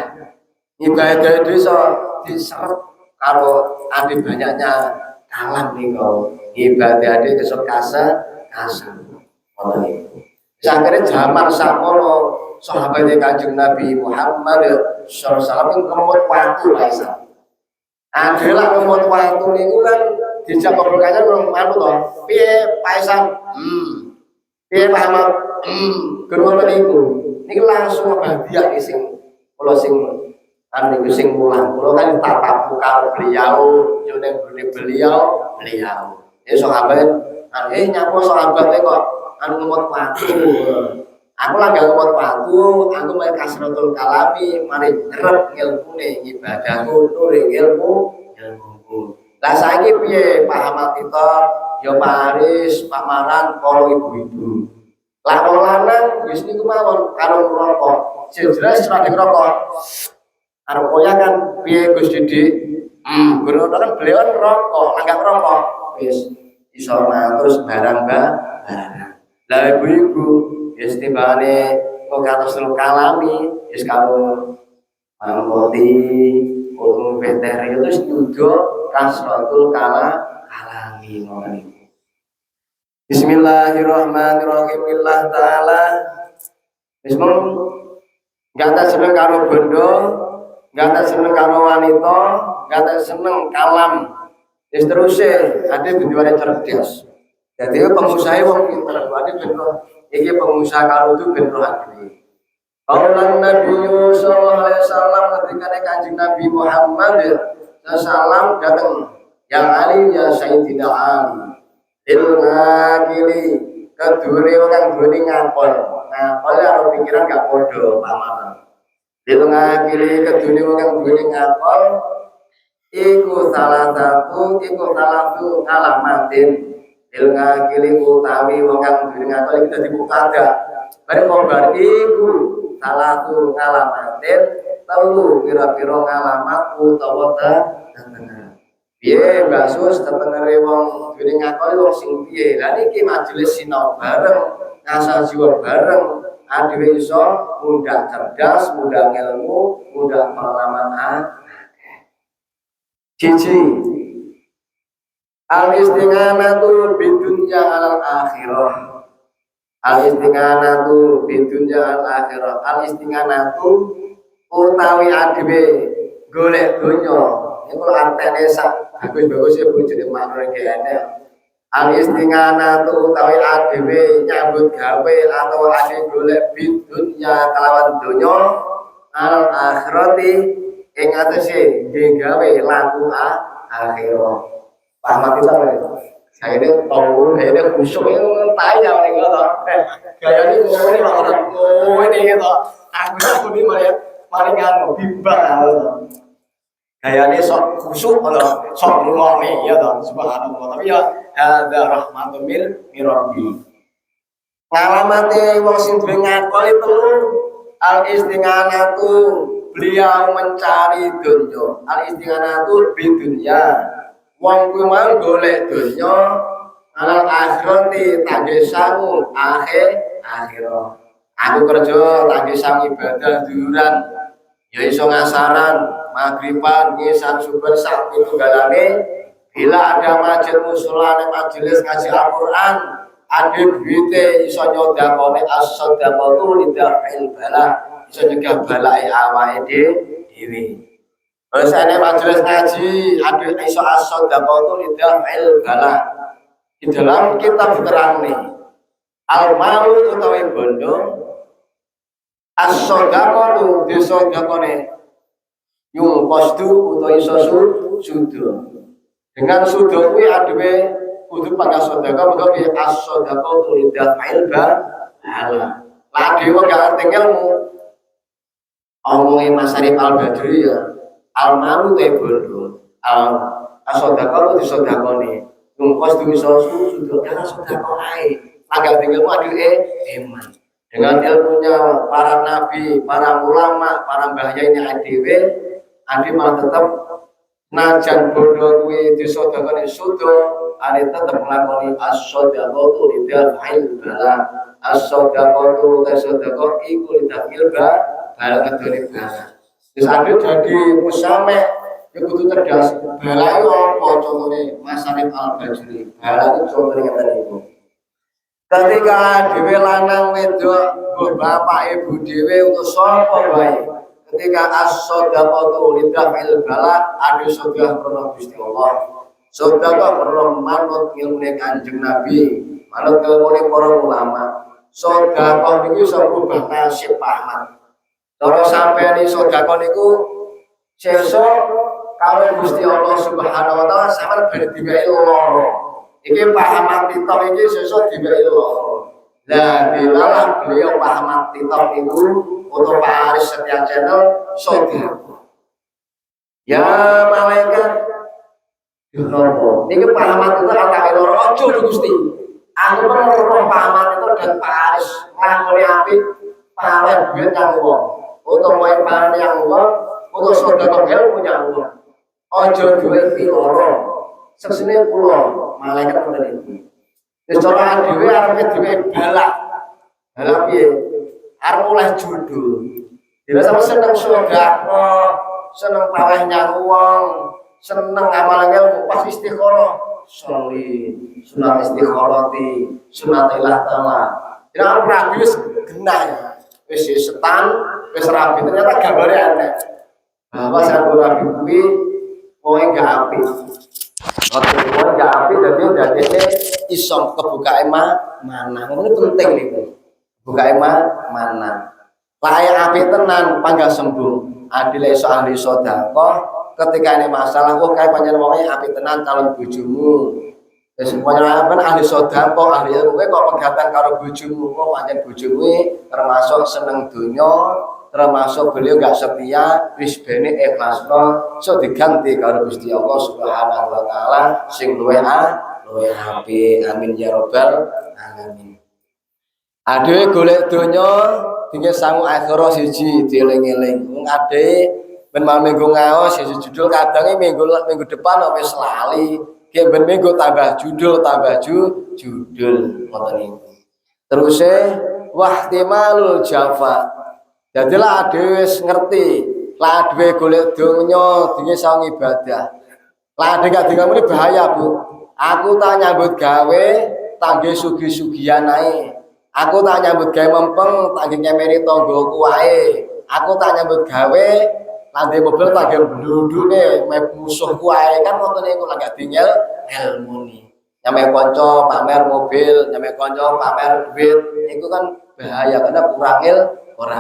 itu iso diserap karo ade banyaknya kalam niku ibadah ade kesuk kasa ngoten niku sakjane zaman sakmono sahabat Kanjeng Nabi Muhammad sallallahu alaihi wasallam ngemut waktu wae adalah ngemut waktu niku kan dijak ngobrol kancan anu to piye Pak Isan piye Pak Ahmad kedua niku niki langsung bahagia iki sing kula sing anu niku sing mulang kula kan tatap muka beliau yo ning beliau sahabat nyapa sahabat kok anu ngemut waktu aku lagi ngemut waktu aku mau kasratul kalami mari nyerep ilmune ibadahku nuri ilmuku lah saiki piye Pak Ahmad kita ya Pak Aris Pak Maran para ibu-ibu lah wong lanang wis niku mawon karo ngrokok jelas ora ngrokok karo koya kan piye Gus Didik guru kan beliau ngerokok enggak ngerokok wis iso terus barang lah ibu-ibu wis timbangane kok kados kalami wis karo mangkoti umum veter itu setuju kasratul kalami ngoten. Bismillahirrahmanirrahim. Billah taala. Bismillah. Enggak tak seneng karo bondo, enggak tak seneng karo wanita, enggak tak seneng kalam. Wis teruse ade benduane cerdas. Dadi pengusaha wong pinter, ade bener. Iki pengusaha karo itu bener ade. Kaulan Nabi sallallahu alaihi wasallam ketika Kanjeng Nabi Muhammad sallallahu datang yang Ali ya Sayyidina Ali ilmakili kedure kang duweni ngapol karo pikiran gak podo pamanan ilmakili kedure kang duweni ngapol iku salah satu alamatin ilmakili utawi wong kang duweni ngapol iki dadi muktada bareng kobar iku salah satu alamatin telu kira-kira ngalamat utawa piye Mbak Sus tetengere wong duwe ngakoni wong sing piye lha niki majelis sinau bareng ngasah jiwa bareng adewe iso mudah cerdas mudah ilmu mudah pengalaman cici al-istighanatu bidunya alal akhirah al-istighanatu bidunya al akhirah al-istighanatu utawi adewe golek donya niku artene sak bagus ya bojone manure kene al-istighanatu utawi adewe nyambut gawe atau ade golek bidunya kalawan donya al akhirati ing atase gawe laku akhirah paham kita saya ini tahu ini khusyuk ini tanya nih gitu gaya ini ngomongin orang ini gitu aku ini mari nganu bimbang gaya ini sok khusyuk atau sok ngomongin ya toh subhanallah tapi ya ada rahmatun mir rabbi ngalamate wong sing duwe ngakoni telu al istighanatu beliau mencari dunya al istighanatu bidunya wong kuwi mang golek donya alal akhirati tangge sangu akhirah aku kerja tangge sang ibadah duran ya iso ngasaran magriban ngisan subuh sak pitunggalane bila ada majelis ngaji Al-Qur'an ade duwite iso nyodakone as-sadaqatu lidafil bala iso nyegah balake awake dhewe bahasanya majelis ngaji ada iso as-sadaqatu lidafil bala di dalam kitab terang nih al-malu utawi bondo as-sadaqatu disodakone yung posdu utawi iso sudo dengan sudo kuwi adewe kudu pakai sedekah mergo piye as-sadaqatu lidafil bala lagi wong gak ngerti ilmu omongin Mas Arif Al-Badri ya al-malu bondo asodakon disodakoni ngkos dumiso sudah jangan sodakon ae agak tinggalmu iman dengan ilmunya para nabi, para ulama, para mbah yai adewe ade malah tetap najan bondo kuwi disodakoni sudo ade tetap nglakoni as-sodaqatu lidaf'il bala as-sodaqatu tasodaqo iku lidaf'il bala ngedoni bala terus ade jadi musame ya kudu cerdas bala yo apa contone Mas Arif Al-Badri bala itu contone ngeten niku ketika dhewe lanang wedok bapak ibu dhewe untuk sapa wae ketika as-sodaqatu lidaf'il bala ade sedekah krono Gusti Allah sedekah krono manut ilmune Kanjeng Nabi manut ilmune para ulama sedekah niku iso ngubah nasib Ahmad cara sampeyan sedekah niku sesuk kalau Gusti Allah Subhanahu wa taala sampeyan ben diwehi loro iki pahaman titok iki sesuk diwehi loro lah dilalah beliau pahaman titok itu untuk Pak Aris Setia Channel sedekah ya malaikat Yono niki pahaman itu kata loro aja Gusti aku menawa pahaman itu dan Pak Aris nglakoni apik pawen duit kang wong untuk main panen yang wong untuk sedekah ilmu yang wong aja duit loro sesine kula malaikat ngoten iki wis cara dhewe arep dhewe balak piye arep oleh judul dhewe sama seneng sedekah seneng paweh nyang wong seneng amal ilmu pas istiqoroh sholli sunat istikharati sunat ilah ta'ala ya rabi wis genah ya wis setan wis rabi ternyata gambare aneh bahwa satu rabi kuwi wong gak apik wong gak apik dadi dadene iso kebuka mana ngono penting niku buka mana layak apik tenan panggah sembuh adile iso ahli sedekah ketika ini masalah kok kayak panjenengan wonge apik tenan calon bojomu wis panjenengan ahli sedekah ahli ilmu kok pegatan karo bojomu kok pancen bojomu termasuk seneng donya termasuk beliau gak setia wis bene ikhlasno so diganti karo Gusti Allah Subhanahu wa taala sing luwih apik amin ya rabbal alamin adewe golek donya dingge sangu akhirah siji dieling-eling wong ade ben minggu ngaos siji judul kadange minggu depan wis lali ki ben minggu tambah judul judul ngoten niku terus wahtimalul jafa jadilah dhewe wis ngerti lah dhewe golek donya dingge sangu ibadah lah ade gak dingamune bahaya Bu aku tak nyambut gawe tangge sugi-sugian ae aku tak nyambut gawe mempeng tangge nyemeri tanggoku wae aku tak nyambut gawe nanti mobil tangge bludune musuhku wae kan ngoten niku lak gak dingel ilmu ni nyame kanca pamer mobil nyame kanca pamer duit niku kan bahaya karena kurang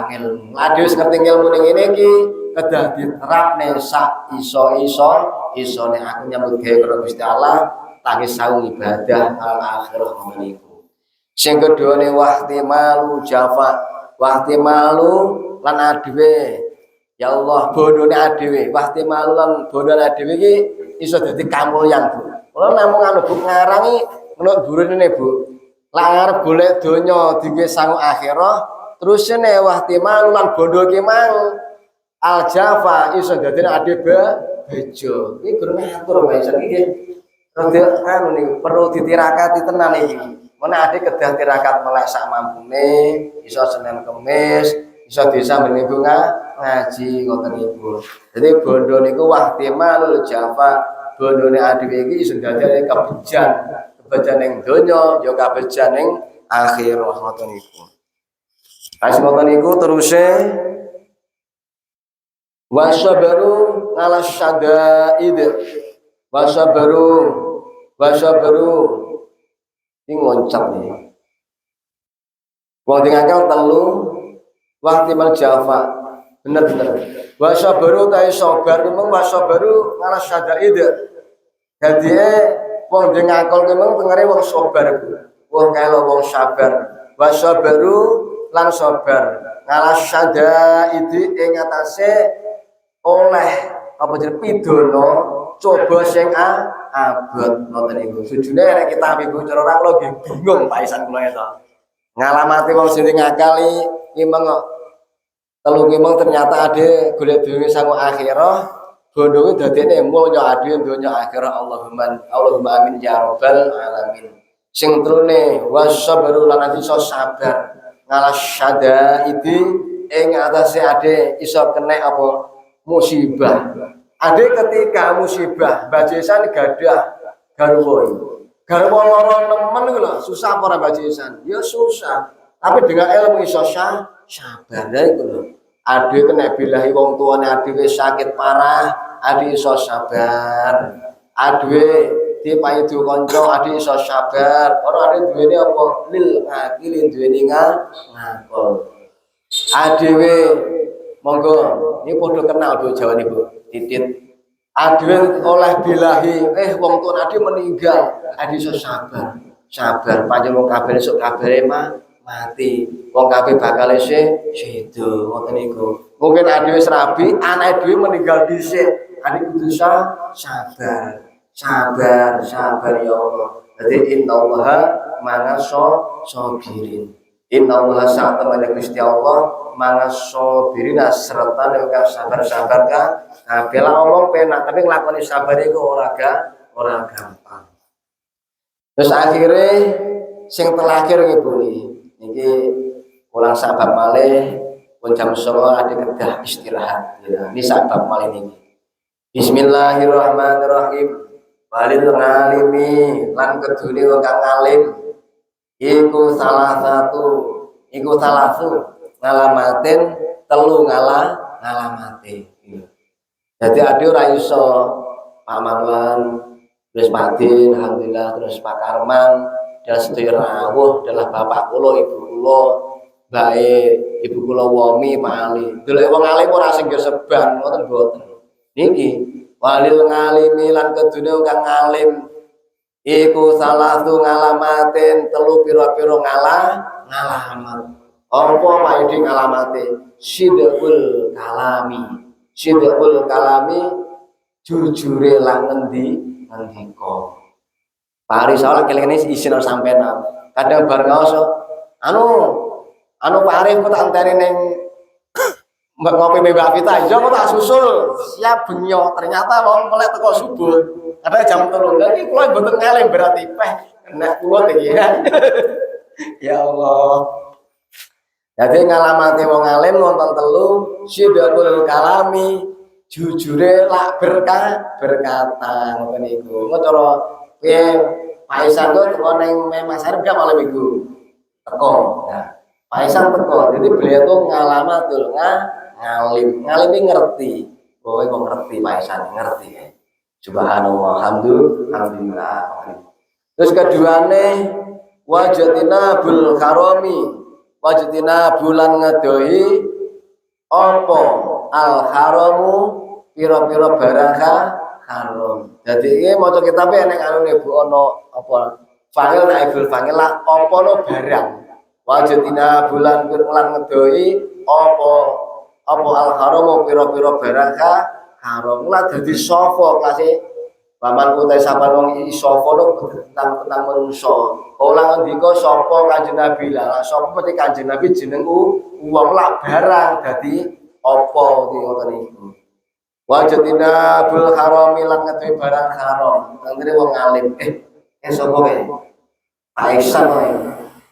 ilmu lha wis ngerti ilmu ning ngene iki kedah diterapne sak isone aku nyambut gawe karo Gusti Allah tangge saung ibadah al akhirah niku sing kedone wahtimalu jafa wahtimalu lan adewe ya Allah bodone adewe wahtimalu lan bodone adewe iki iso dadi kamulyan Bu kula namung anu Bu ngarangi menurut burine Bu lan arep golek donya dingge sangu akhirah terus ne wahtimalu lan bondo ki mang al jafa iso dadi adewe bejo iki guru ngatur wae iki rada anu niku perlu ditirakati tenan iki. Mana ade kedah tirakat melek sak mampune, iso Senin Kamis, iso desa minggu ngaji ngoten niku. Jadi bondo niku wahtimalul jafa, bondone adewe iki iso dadi kebejan ning donya, ya kebejan ning akhirah ngoten niku. Pas ngoten niku teruse wasabaru ala syadaid wasabaru ini loncat nih wong tinggal telu wahtimal jafa bener-bener wasabaru kaya sabar memang wasabaru ala syadaid jadi wong ngakol memang tengere wong sabar wong kaya wong sabar wasabaru lan sabar ngalah syadaidi ing atase oleh apa jeneng pidana coba sing abot ngoten niku. Sujune nek kita ibu cara ora kula nggih bingung Pak Isan kula eta. Ngalamati wong sing ngakali imeng kok telu imeng ternyata ade golek duwe sangu akhirah bondone dadene mulya ade donya akhirah Allahumma amin ya rabbal alamin. Sing terune wasabru lan iso sabar ngalah syadaidi ing atase ade iso kena apa musibah. Ade ketika musibah bajesan gadah garwa loro nemen iku lho susah apa ora bajesan ya susah tapi dengan ilmu iso sabar iku lho. Ade kena bilahi wong tuane ade wis sakit parah ade iso sabar ade dipayu kanca ade iso sabar ora ade duweni apa lil akil duweni ngakol adewe monggo ini padha kenal Bu Jawa niku titit adewe oleh bilahi wong tuwa ade meninggal ade iso sabar panjenengan wong kabeh esuk kabare mati wong kabeh bakal sedo ngoten niku mungkin ade wis rabi anake dhewe meninggal dhisik ade kudu sabar ya Allah. Jadi innallaha ma'as-sabirin. Innallaha sa'tamana Gusti Allah ma'as-sabirin serta nek sabar-sabar kabeh lah omong penak tapi nglakoni sabar iku ora gampang. Terus akhirnya sing terakhir niki ulang sabab malih pun jam 09.00 ada kedah istirahat ya. Ini sabab malih niki. Bismillahirrahmanirrahim. Walil ngalimi lan kedune wong kang alim iku salah satu ngalamatin telu ngalamate. Jadi ade ora iso Pak Marwan terus Madin alhamdulillah terus Pak Karman dan sedaya rawuh adalah bapak kula ibu kula bae ibu kula Womi Pak Ali. Delok wong alim ora sing seban ngoten mboten. Niki walil ngalimi lan kedune kang alim iku salah satu ngalamatin telu pira-pira ngalamat. Apa paedi ngalamate? Sidqul kalami jujure lan ngendika. Pari salah kelengene isin sampean. Kadang bar ngaos anu Pak Arif kok tak anteni ning ngopi Mbak Vita, iya kok tak susul siap benyo. Ternyata wong melek teko subuh. Kadang jam 3. Lah iki kula mboten ngalih berarti nek kula iki ya. Ya Allah. Jadi ngalamati wong alim nonton telu sidqul kalami jujure lak berkata ngoten niku. Engko cara piye Pak Isan kok teko ning Mas Arif gak malam iku. Teko. Nah, Pak Isan teko. Jadi beliau tuh ngalamatul ngalim ini ngerti. Kowe kok ngerti Pak Isan ngerti ya. Subhanallah alhamdulillah. Terus keduane wajatina bul karami wajatina bulan ngedohi apa al haramu pira-pira barang haram. Jadi iki maca kitabe enek anune Bu ana apa fangil naibul fangil lah apa no barang. Wajatina bulan ngedohi apa al haramu pira-pira barang haram. Lah dadi sapa kasih paman utai saban wong isofa no tentang manusa. Kala ngendika sapa Kanjeng Nabi lah, sapa mesti Kanjeng Nabi jeneng wong lak barang dadi apa ngoten niku. Wajatina bil harami lan ngeduwe barang haram. Nangene wong alim sapa kae? Aisyah kae.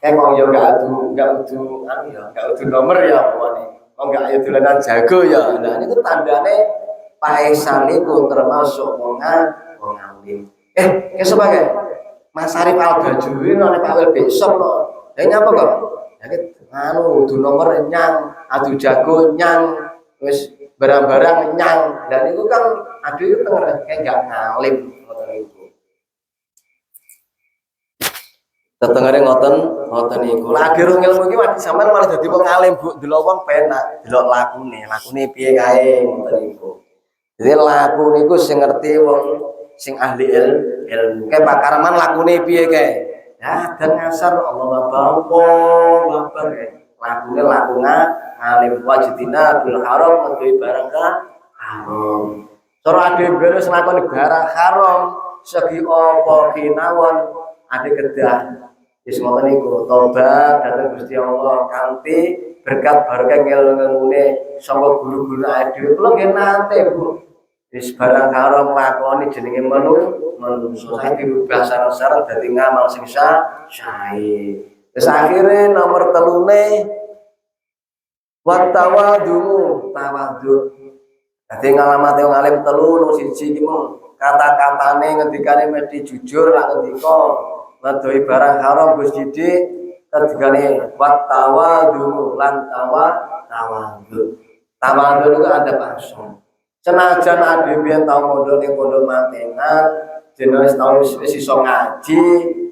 Kok yo gak udu nomor ya pokoknya. Kok gak ayo dolanan jago ya. Nah niku tandane Aisyah niku termasuk wong alim. Sebagai Mas Arif Al-Bajuri nek Pak Wil besok lho. Lah nyapa kok? Ya udu nomor nyang, adu jago nyang, wis barang-barang nyang. Dan niku kan adu itu kayak gak ngalim ngoten niku. Tetengere ngoten niku. Lagi rung ilmu iki wadi sampean malah dadi wong alim, Bu. Delok wong penak, delok lakune piye kae ngoten niku. Jadi laku niku sing ngerti wong sing ahli ilmu. Kayak Pak Karman lakune piye kae? Ya dan ngasar Allah babar lakune lakuna alim wajidina bil haram ngeduwi barang haram. Cara ade beres lakoni barang haram segi apa kinawan ade kedah wis ngoten niku tobat dhateng Gusti Allah kanthi berkat barokah ngilmune saka guru-guru ade kula nggih nate Bu wis barang haram lakoni jenenge menungso saiki dirubah sareng-sareng dadi ngamal sing sae. Wis akhire nomor 3 tawadhu. Dadi ngalamate wong alim 3 nomor 1 iki mung kata-katane ngendikane mesti jujur lan ngendika ngedohi barang haram Gus Didik kedigane tawadhu lan tawadhu. Tawadhu itu ada pasung. Senajan ade biyen tau mondok ning pondok mantenan, jenenge tau wis iso ngaji,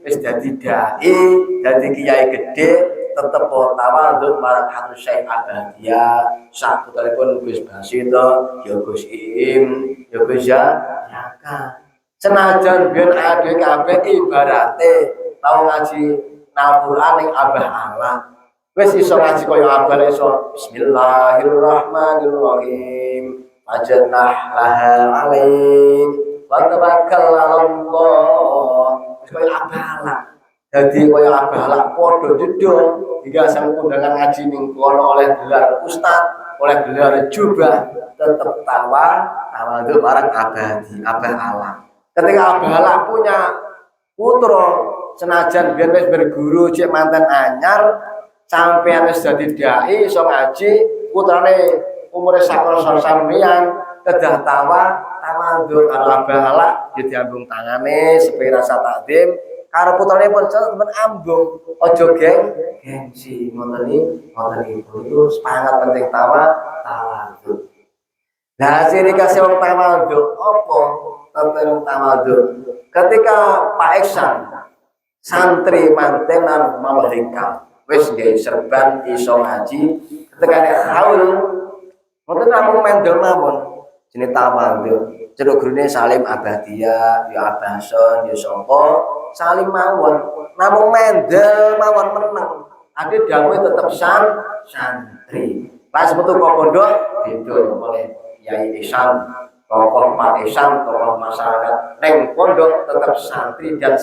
wis dadi dai, dadi kiai gedhe, tetep tawadhu marang Hatur Syekh Abadiyah. Saputaripun Gus Basito, ya Gus Iim, ya Gus Jaka. Senajan biyen ade kabeh ibarate tau ngaji Al-Qur'an ning Abah Allah. Wis iso ngaji kaya abah iso Bismillahirrahmanirrahim. Ajnah laha alaik wa tawakkal 'alallah. Wis kaya abah. Dadi kaya abah padha jedho hingga sang undangan ngaji ning kono oleh gelar ustaz, oleh gelar jubah tetep tawadhu marang abah Allah. Ketika abah Allah punya putra senajan biyen wis berguru cek manten anyar sampeyan wis dadi dai iso ngaji putrane umure sakor sampeyan kedah tawadhu karo abah Allah yo diambung tangane sepi rasa takdim karo putrane pun sampeyan ambung aja gengsi ngoten niku itu sangat penting tawadhu. Nah ciri khas wong tawadhu apa tentang tawadhu ketika Pak Iksan santri mantenan mamerika wis nggih serban iso ngaji ketika haul mboten namung mendel mawon jenenge tawadhu cedhok gurune Salim Abadiyah ya Abason ya sapa salim mawon namung mendel mawon meneng ade dawuhe tetep santri pas metu kok pondok beda oleh Yai Ihsan tokoh Pak Ihsan tokoh masyarakat neng pondok tetap santri dan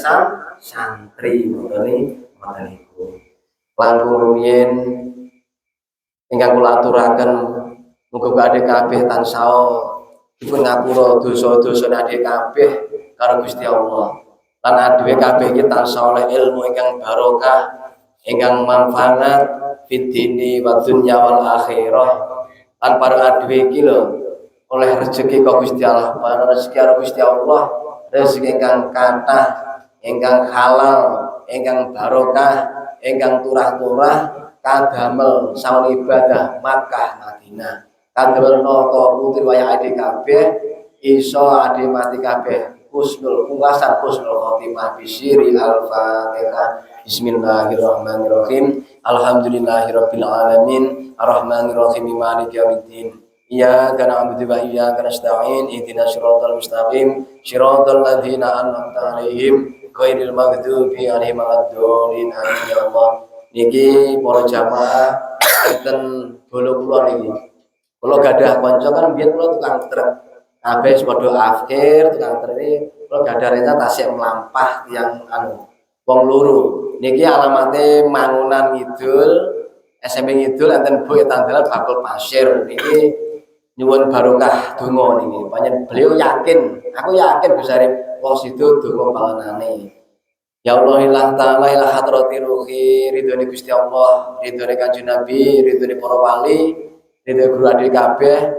santri ngoten niku. Langkung rumiyin ingkang kula aturaken muga adhe kabeh tansah dipun ngapura dosa-dosane adhe kabeh karo Gusti Allah. Lan adhe kabeh iki tansah oleh ilmu ingkang barokah, ingkang manfaat fid dini wa dunya wal akhirah. Lan para adhe iki lho oleh rezeki kok Gusti Allah, para rezeki karo Gusti Allah, rezeki ingkang kathah, ingkang halal, ingkang barokah, ingkang turah-turah, kadamel sawen ibadah Makkah Madinah. Kadamel nata putri wayah ade kabeh iso ade mati kabeh husnul pungkasan husnul khotimah bisiri al-Fatihah. Bismillahirrahmanirrahim. Alhamdulillahirabbil alamin. Arrahmanirrahim maliki yaumiddin. Iyyaka na'budu wa iyyaka nasta'in ihdinas siratal mustaqim siratal ladzina an'amta 'alaihim ghairil maghdubi 'alaihim waladdallin amin ya Allah. Niki para jamaah enten bolo kula niki. Kula gadah kanca kan biyen kula tukang truk. Kabeh padha akhir tukang truk iki kula gadah rencana tasik mlampah tiyang wong loro. Niki alamate Mangunan Ngidul SMP Ngidul enten Bu Etandalan Bakul Pasir niki nyuwun barokah donga niki. Panjen beliau yakin, aku yakin besare wong sido donga panganane. Ya Allah ilah ta'ala ilah hadrati ruhi ridhone Gusti Allah, ridhone Kanjeng Nabi, ridhone para wali, ridhone guru adik kabeh,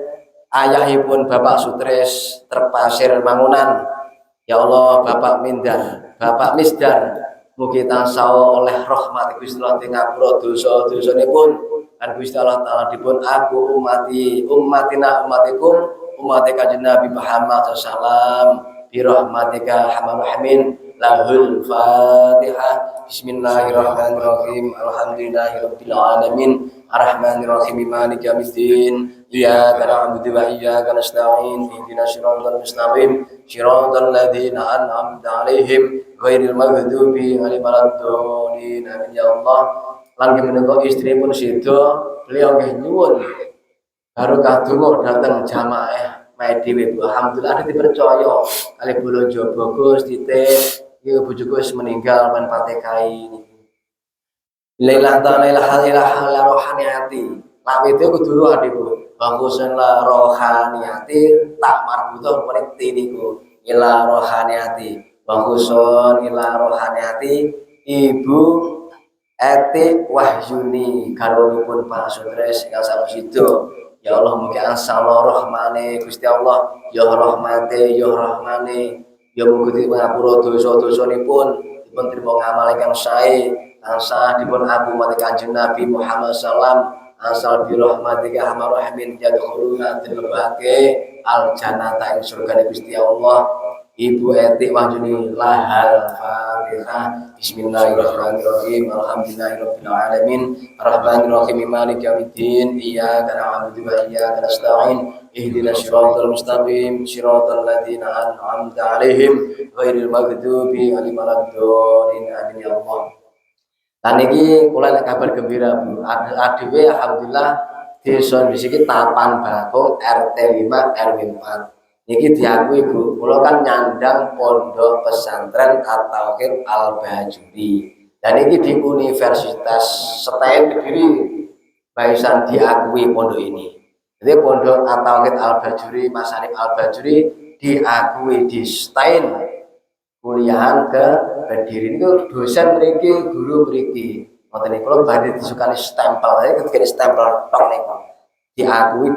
ayahipun Bapak Sutres Terpasir Mangunan. Ya Allah Bapak Mindar, Bapak Misdar, mugi tansah oleh rahmat Gusti Allah ngapura dosa-dosanipun. Dan Gusti Allah Ta'ala dipun aku ummatina ummatikum ummati Kanjeng Nabi Muhammad sallallahu bi rahmatika hamar rahimin lahul Fatihah. Bismillahirrahmanirrahim. Alhamdulillahirabbil alamin. Arrahmanirrahim maliki yaumiddin. Iyyaka na'budu wa iyyaka nasta'in ihdinas siratal mustaqim siratal ladzina an'amta 'alaihim ghairil maghdubi 'alaihim waladdallin amin ya Allah. lan menika istripun sedo beliau nggih nyuwun barokah donga dhateng jamaah mae dhewe Bu. Alhamdulillah dipercaya kali bola jaba Gus titip iki bojoku wis meninggal men patekai niki. Lailah ta lailah rohaniyati. Lawe itu kudu roh adikku. Bagusan la rohaniyati tak marbutuh meniti niku. Ila rohaniyati. Bagusun ila rohaniyati Ibu Eti Wahyuni garwanipun Pak Sudres ingkang sapusido. Ya Allah mugi asal rahmane Gusti Allah, ya rahmate ya rahmane, ya mugi ngapura dosa-dosanipun, dipun trima ngamal ingkang sae, tansah dipun agungake Kanjeng Nabi Muhammad sallam, asal bi rahmatika arhamar rahimin yadkhuluna dilebake al jannata ing surga Gusti Allah. Ibu Eti Wahyuni lahal Fatihah. Bismillahirrahmanirrahim. Alhamdulillahirabbil alamin. Arrahmanirrahim. Maliki yaumiddin. Iyyaka na'budu wa iyyaka nasta'in. Ihdinas siratal mustaqim. Siratal ladzina an'amta 'alaihim ghairil maghdubi 'alaihim waladdallin. Amin ya Allah. Lan iki kula nek kabar gembira Bu. Adewe alhamdulillah desa iki Tapan Bakung RT 5 RW 4. Niki diakui Bu, kula kan nyandang pondok pesantren At-Tauhid Al-Bajuri. Dan ini di Universitas STN Kediri, Baisan diakui pondok ini. Jadi pondok At-Tauhid Al-Bajuri, Mas Arif Al-Bajuri diakui di STN kuliahan ke Kediri. Ini dosen mriki, guru mriki. Ngoten niku kula badhe disukani stempel, ketika stempel tok niku. Diakui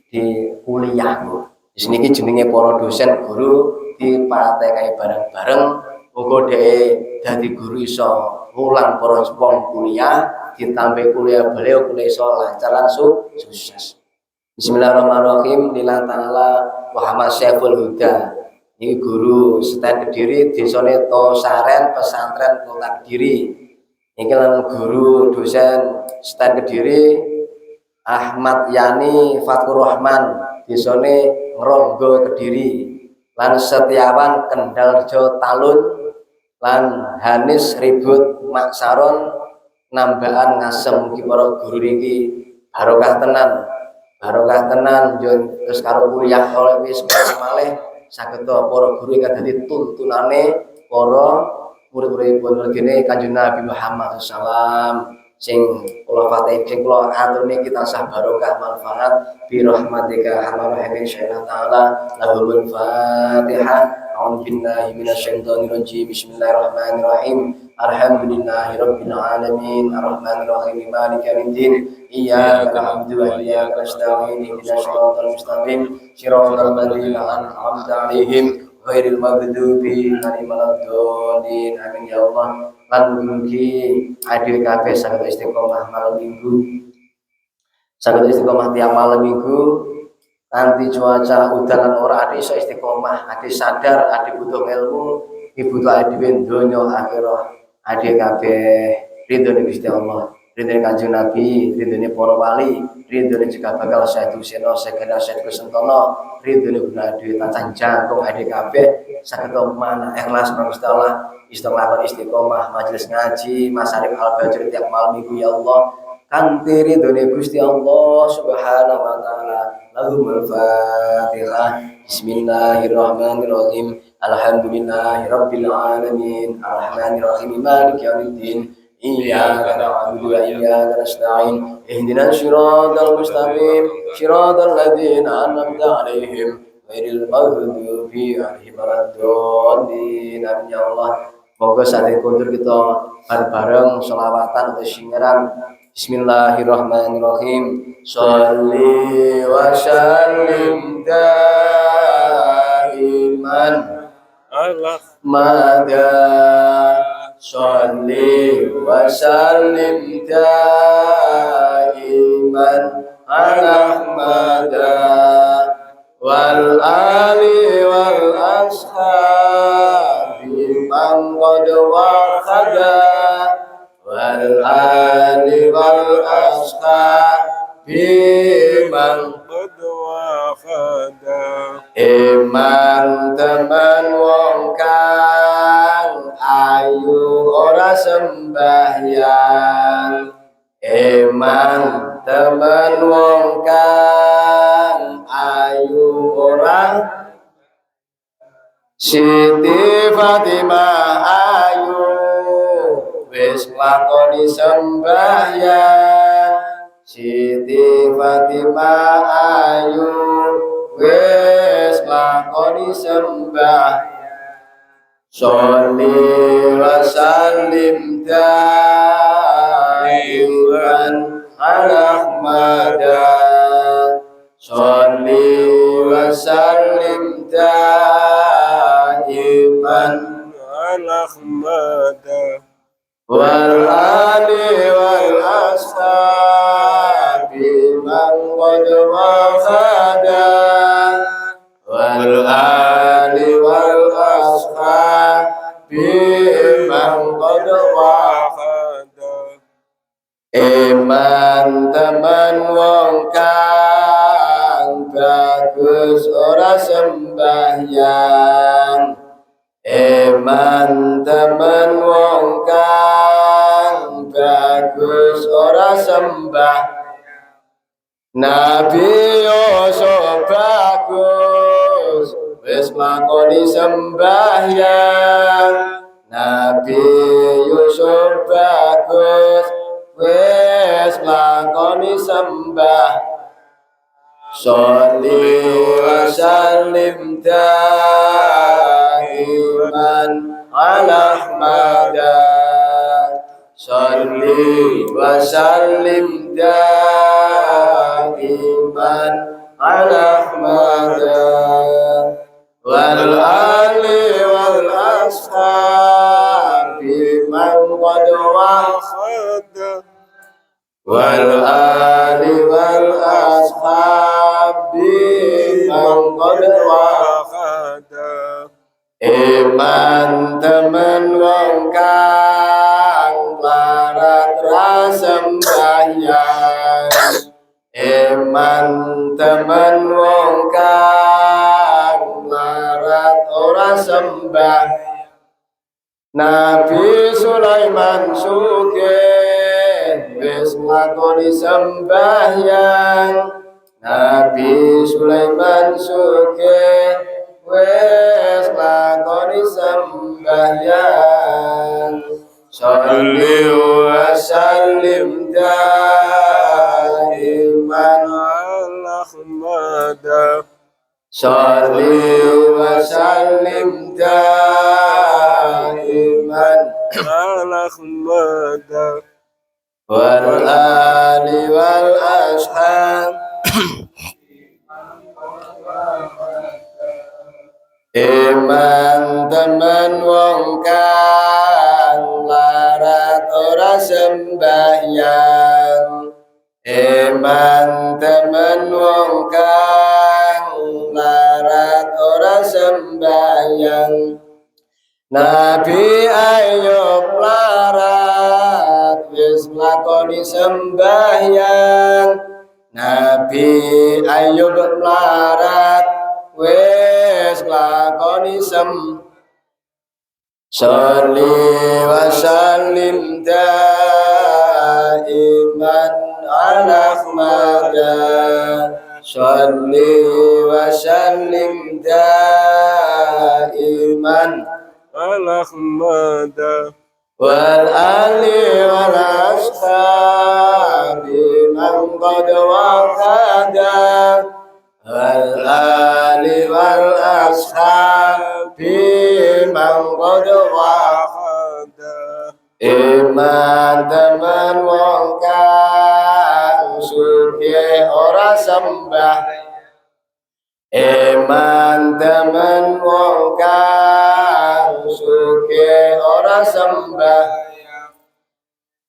di kuliah Bu. Di sini jenenge para dosen guru dipatekai bareng-bareng uga dhek dadi guru iso ngulang para wong kuliah ditambah kuliah beliau kuliah iso lancar langsung sukses. Bismillahirrahmanirrahim. Lillahi ta'ala Muhammad Syaiful Huda. Ini guru STN Kediri desane Tosaren Pesantren Kota Kediri. Ini kan guru dosen STN Kediri Ahmad Yani Fatur Rahman desane Ngronggo Kediri, lan Setiawan Kendaljo Talun, lan Hanis Ribut Maksaron Nambaan Ngasem. Mugi para guru niki barokah tenan terus karo kuliah oleh wis malih saged para guru ingkang dadi tuntunane para murid-muridipun rene Kanjeng Nabi Muhammad sallam. Sing kula fatih sing kula aturne kita sah barokah manfaat bi rahmatika arhamar rahimin insyaallah taala lahul fatihah. A'udzu billahi minasyaitonir rajim. Bismillahirrahmanirrahim. Alhamdulillahirabbil alamin arrahmanir rahim maliki yaumiddin. Iyyaka na'budu wa iyyaka nasta'in ihdinas siratal mustaqim siratal ladzina an'amta 'alaihim ghairil maghdubi 'alaihim waladdallin. Amin ya Allah. Lan mugi adewe kabeh saged istiqomah malam minggu. Saged istiqomah tiap malam minggu kanthi cuaca udan lan ora ade iso istiqomah, ade sadar, ade butuh ilmu, butuh adewe donya akhirah. Ade kabeh ridhone Gusti Allah, ridhone Kanjeng Nabi, ridhone para wali, ridhone juga bakal Syekh Huseno, Syekh Kusentono, ridhone guna adewe tancang jangkung ade kabeh saged mana ikhlas marang Gusti Allah. Istiqomah majelis ngaji Mas Arif Al-Bajuri tiap malam minggu ya Allah kanthi ridhone Gusti Allah subhanahu wa ta'ala. Lahumul fatihah. Bismillahirrahmanirrahim. Alhamdulillahirabbil alamin arrahmanir rahim maliki yaumiddin. Iyyaka na'budu wa iyyaka nasta'in ihdinas siratal mustaqim siratal ladzina an'amta 'alaihim ghairil maghdubi 'alaihim waladdallin. Amin ya Allah. Moga saat kuntur kita bareng-bareng sholawatan atau singeran. Bismillahirrahmanirrahim. Sholli wa sallim daiman ala mada. Sholli wa sallim daiman ala mada wal ali wal ashabi man qad waqada wal ali wal ashabi man qad waqada iman teman wong kang ayu ora sembahyang iman temen wong kang ayu ora Siti Fatimah ayu wis lakoni sembahyang Siti Fatimah ayu wis lakoni sembahyang Sholli wa sallim daiman ala Ahmada Sholli wa sallim daiman ala Ahmada wal ali wal ashabi man qad wafada wal ali wal ashabi man qad wafada iman teman wong kang bagus ora sembahyang iman teman wong kang bagus ora sembah Nabi Yusuf bagus wis lakoni sembahyang Nabi Yusuf bagus wis lakoni sembah Sholli wa sallim daiman ala Ahmada Sholli wa sallim daiman ala Ahmada wal ali wal ashabi man qad wafada wal ali wal ashabi man qad wafada iman temen wong kang larat ra sembahyang iman temen wong kang larat ora sembah Nabi Sulaiman sugih wis lakoni sembahyang Nabi Sulaiman sugih wis lakoni sembahyang Sholli wa sallim daiman ala Ahmada Sholli wa sallim daiman ala Ahmada wal ali wal ashab iman temen wong kang larat ora sembahyang iman temen wong kang larat ora sembahyang Nabi Ayub larat wis lakoni sembahyang Nabi Ayub larat wis lakoni Sholli wa sallim daiman ala Ahmada Sholli wa sallim daiman ala Ahmada wal ali wal ashabi man qad wafada wal ali wal ashabi man qad wafada iman temen wong kang sugih ora sembah iman temen wong kang sugih ora sembah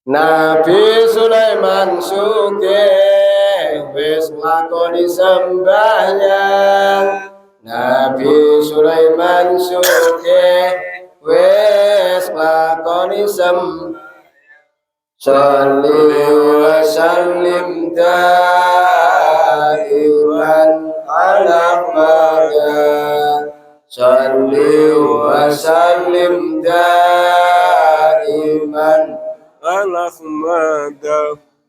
Nabi Sulaiman sugih wis lakoni sembahyang Nabi Sulaiman sugih wis lakoni Sholli wa sallim daiman ala Ahmada Sholli wa sallim daiman الأحمد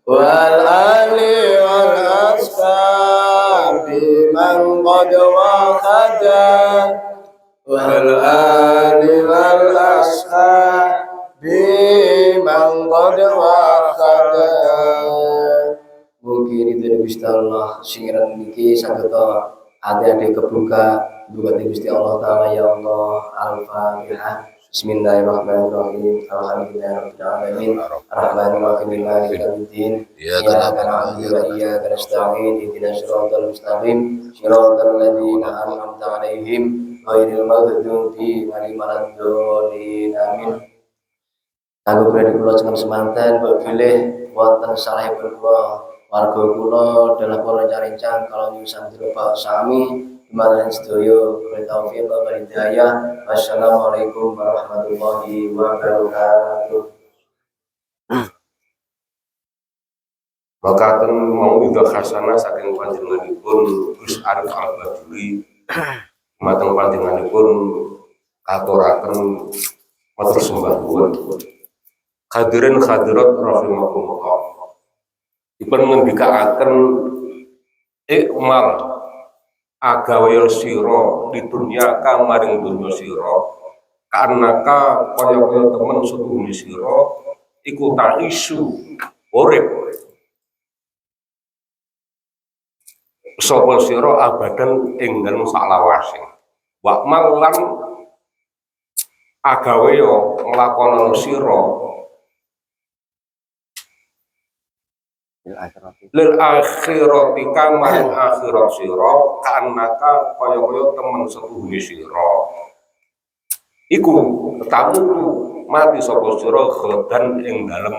والآل والأصحاب من قد وخدا والآل والأصحاب من قد وخدا. Mungkin itu dari Gusti Allah singiran niki sageta ati-ati kebuka duka Gusti Allah taala ya Allah. Al-Fatihah. Bismillahirrahmanirrahim. Alhamdulillahirabbil alamin. Arrahmanirrahim. Maliki yaumiddin. Iyyaka na'budu wa iyyaka nasta'in. Ihdinas siratal mustaqim. Siratal ladzina an'amta 'alaihim ghairil maghdubi 'alaihim waladdallin. Amin. Aku pribadi kula jeneng semanten mbok bilih wonten salahipun kula warga kula dalam rencang-rencang kalau nyusan dirupa sami Kemarin sedoyo bertaufiq wa hidayah. Wassalamualaikum warahmatullahi wabarakatuh. Makaten mau juga khasana saking panjenenganipun Gus Arif Al-Baduri mateng panjenenganipun katuraken matur sembah nuwun. Hadirin hadirat rahimakumullah. Dipun ngendikaaken ikmal agawaya sira di dunya kamaring dunya sira kanaka kaya-kaya temen setuhune sira iku tak isu urip sapa sira abadan ing dalem salawase wa malan agawaya nglakoni sira lil akhirati kamaring akhirat sira kanaka kaya-kaya temen setuhune sira iku tamu mati sapa sira khodan ing dalem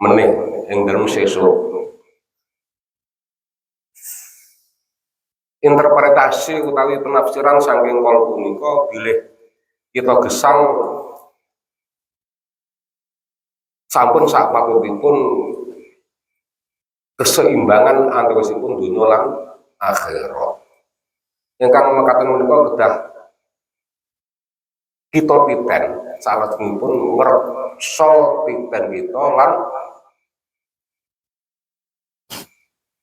meneh ing dalem sesuk. Interpretasi utawi penafsiran saking kala punika bilih kita gesang sampun sakpatutipun keseimbangan antawisipun dunya lan akhirat. Ingkang mekaten menika kedah kita titen salajengipun ngersa titen kita lan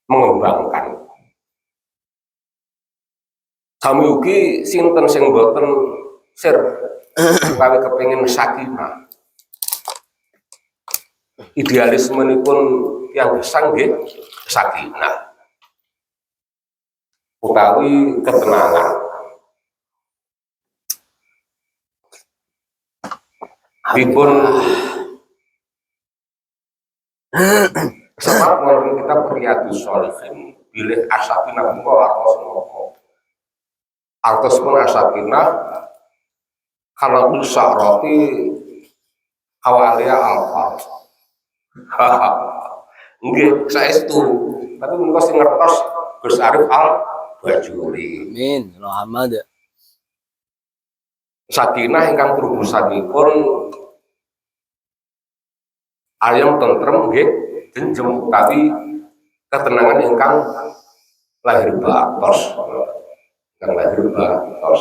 mengembangkan. Sami ugi sinten sing boten sir utawi kepengin sakinah. Idealismenipun yang gesang nggih sakinah utawi ketenangan. Dipun sebab melalui kitab Riyadhus Shalihin bilih asakinah menika artos napa? Artosipun asakinah kalau bisa roti awalia alfar. Nggih, saestu. Tapi menika sing ngertos Gus Arif Al-Baduri. Amin. Alhamdulillah. Sakinah ingkang perubusanipun ayam tentrem nggih jenjem tapi ketenangan ingkang lahir batos. Ingkang lahir batos.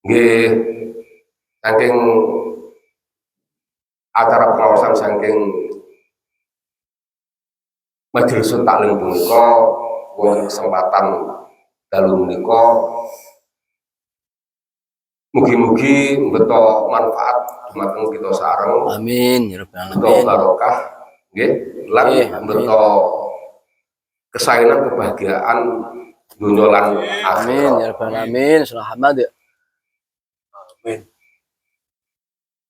Nggih saking acara pengawasan saking majelis taklim punika wonten kesempatan dalu menika mugi-mugi beto manfaat dumateng kita sareng. Amin ya rabbal Beto alamin. barokah nggih lan beto kesaenan kebahagiaan dunya lan Amin akhirat. ya rabbal alamin. Selamat ya. Amin.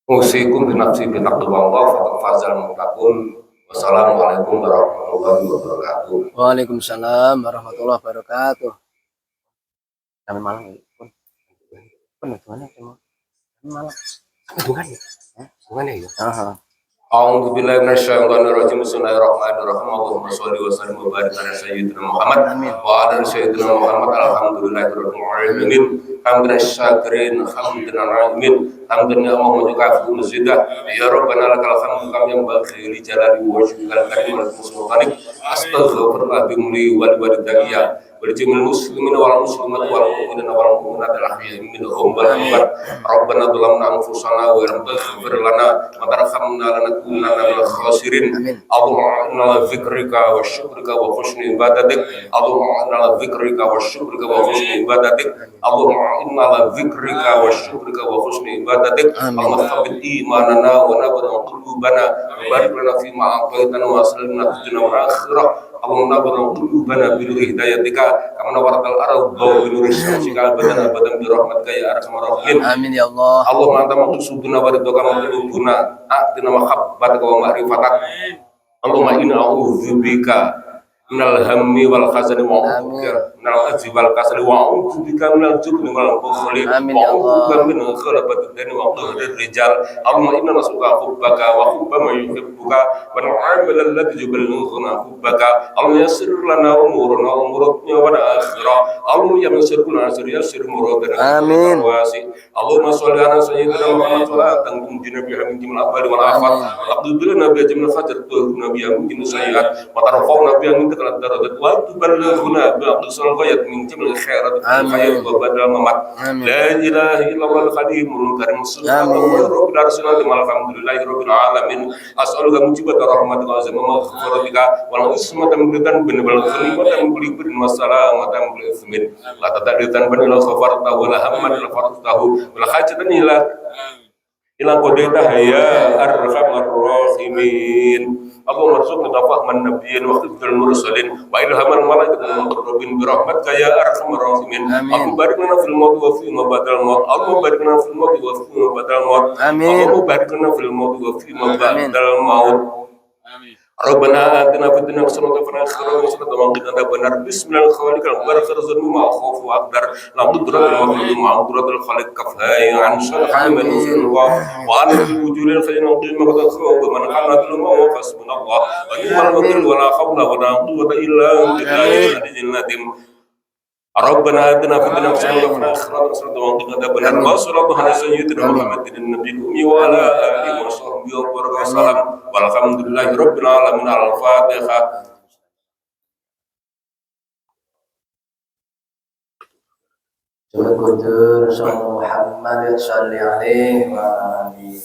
Usikum binafsi bitaqwallah faqad fazal muttaqun. Wassalamualaikum warahmatullahi wabarakatuh. Waalaikumsalam warahmatullahi wabarakatuh. Kami malam pun gimana cuma malam gimana ya? A'udzu billahi minasyaitonir rajim. Bismillahirrahmanirrahim. Allahumma shalli wa sallim wa barik ala sayyidina Muhammad wa ala sayyidina Muhammad. Alhamdulillahirabbil alamin. hamdan syakirin, hamdan naimin, hamdan ya Allah yukafi mazidah. Ya Rabbana lakal hamdu kama yanbaghi li jalali wajhikal karim wal sultanik. Astaghfirullah bimli wal walidayya ولجميع المسلمين والمسلمات والمؤمنين والمؤمنات الأحياء منهم والأموات ربنا ظلمنا أنفسنا وإن لم تغفر لنا وترحمنا لنكونن من الخاسرين اللهم إنا على ذكرك وشكرك وحسن عبادتك اللهم إنا على ذكرك وشكرك وحسن عبادتك اللهم إنا على ذكرك وشكرك وحسن عبادتك اللهم ثبت إيماننا ونور قلوبنا وبارك لنا فيما أعطيتنا وأسلمنا في الدنيا والآخرة اللهم نور قلوبنا بنور هدايتك كما نورت الارض بنور شمسك ابدا ابدا برحمتك يا ارحم الراحمين Amin ya Allah. اللهم انت مقصودنا ورضاك وقلوبنا اعطنا محبتك ومعرفتك اللهم انا اعوذ بك من الهم والحزن من العجز والكسل واعوذ بك من الجبن والبخل واعوذ بك من غلبة الدين وقهر الرجال اللهم انا نسألك حبك وحب من يحبك ونعمل الذي يبلغنا حبك اللهم يسر لنا امورنا وامور الدنيا والاخره اللهم يا من يسر لنا يسر مرادنا آمين. اللهم صل على سيدنا محمد صلاة تنجينا بها من جميع الأبواب والآفات واقض لنا بها جميع الحاجات وتطهرنا بها من جميع السيئات وترفعنا بها من تلك الدرجات وتبلغنا بأقصى الغاية من جميع الخيرات والخير وبدل الممات لا إله إلا الله الخليم الكريم سبحانه رب العرش العظيم الحمد لله رب العالمين أسألك مجيبة رحمتك وعزم مغفرتك والعصمة من ذنب والغنيمة من كل بر والسلامة من كل إثم لا تدع ذنبا إلا غفرته ولا هما إلا فرجته ولا حاجة إلى قضيتها يا أرحم الراحمين اللهم ارزقنا فهم النبيين وخفة المرسلين وإلهام الملائكة المقربين برحمتك يا أرحم الراحمين اللهم بارك لنا في الموت وفيما بعد الموت اللهم بارك لنا في الموت وفيما بعد الموت اللهم بارك لنا في الموت وفيما بعد الموت ربنا آتنا في الدنيا حسنة وفي الآخرة حسنة وقنا عذاب النار بسم الله الخالق المبارك رزق مما أخاف وأقدر نعبد رب المخلوق مع قدرة الخالق كفاية عن شر من وزن وعن الوجود الخير نقيم قد خوف من كان ظلما وحسبنا الله ونعم الوكيل ولا حول ولا قوة إلا بالله العلي العظيم ربنا آتنا في الدنيا حسنة وفي الآخرة حسنة وقنا عذاب النار وصلى الله على سيدنا محمد النبي الأمي وعلى آله وصحبه وسلم والحمد لله رب العالمين على الفاتحة. Muhammad sallallahu alaihi wa alihi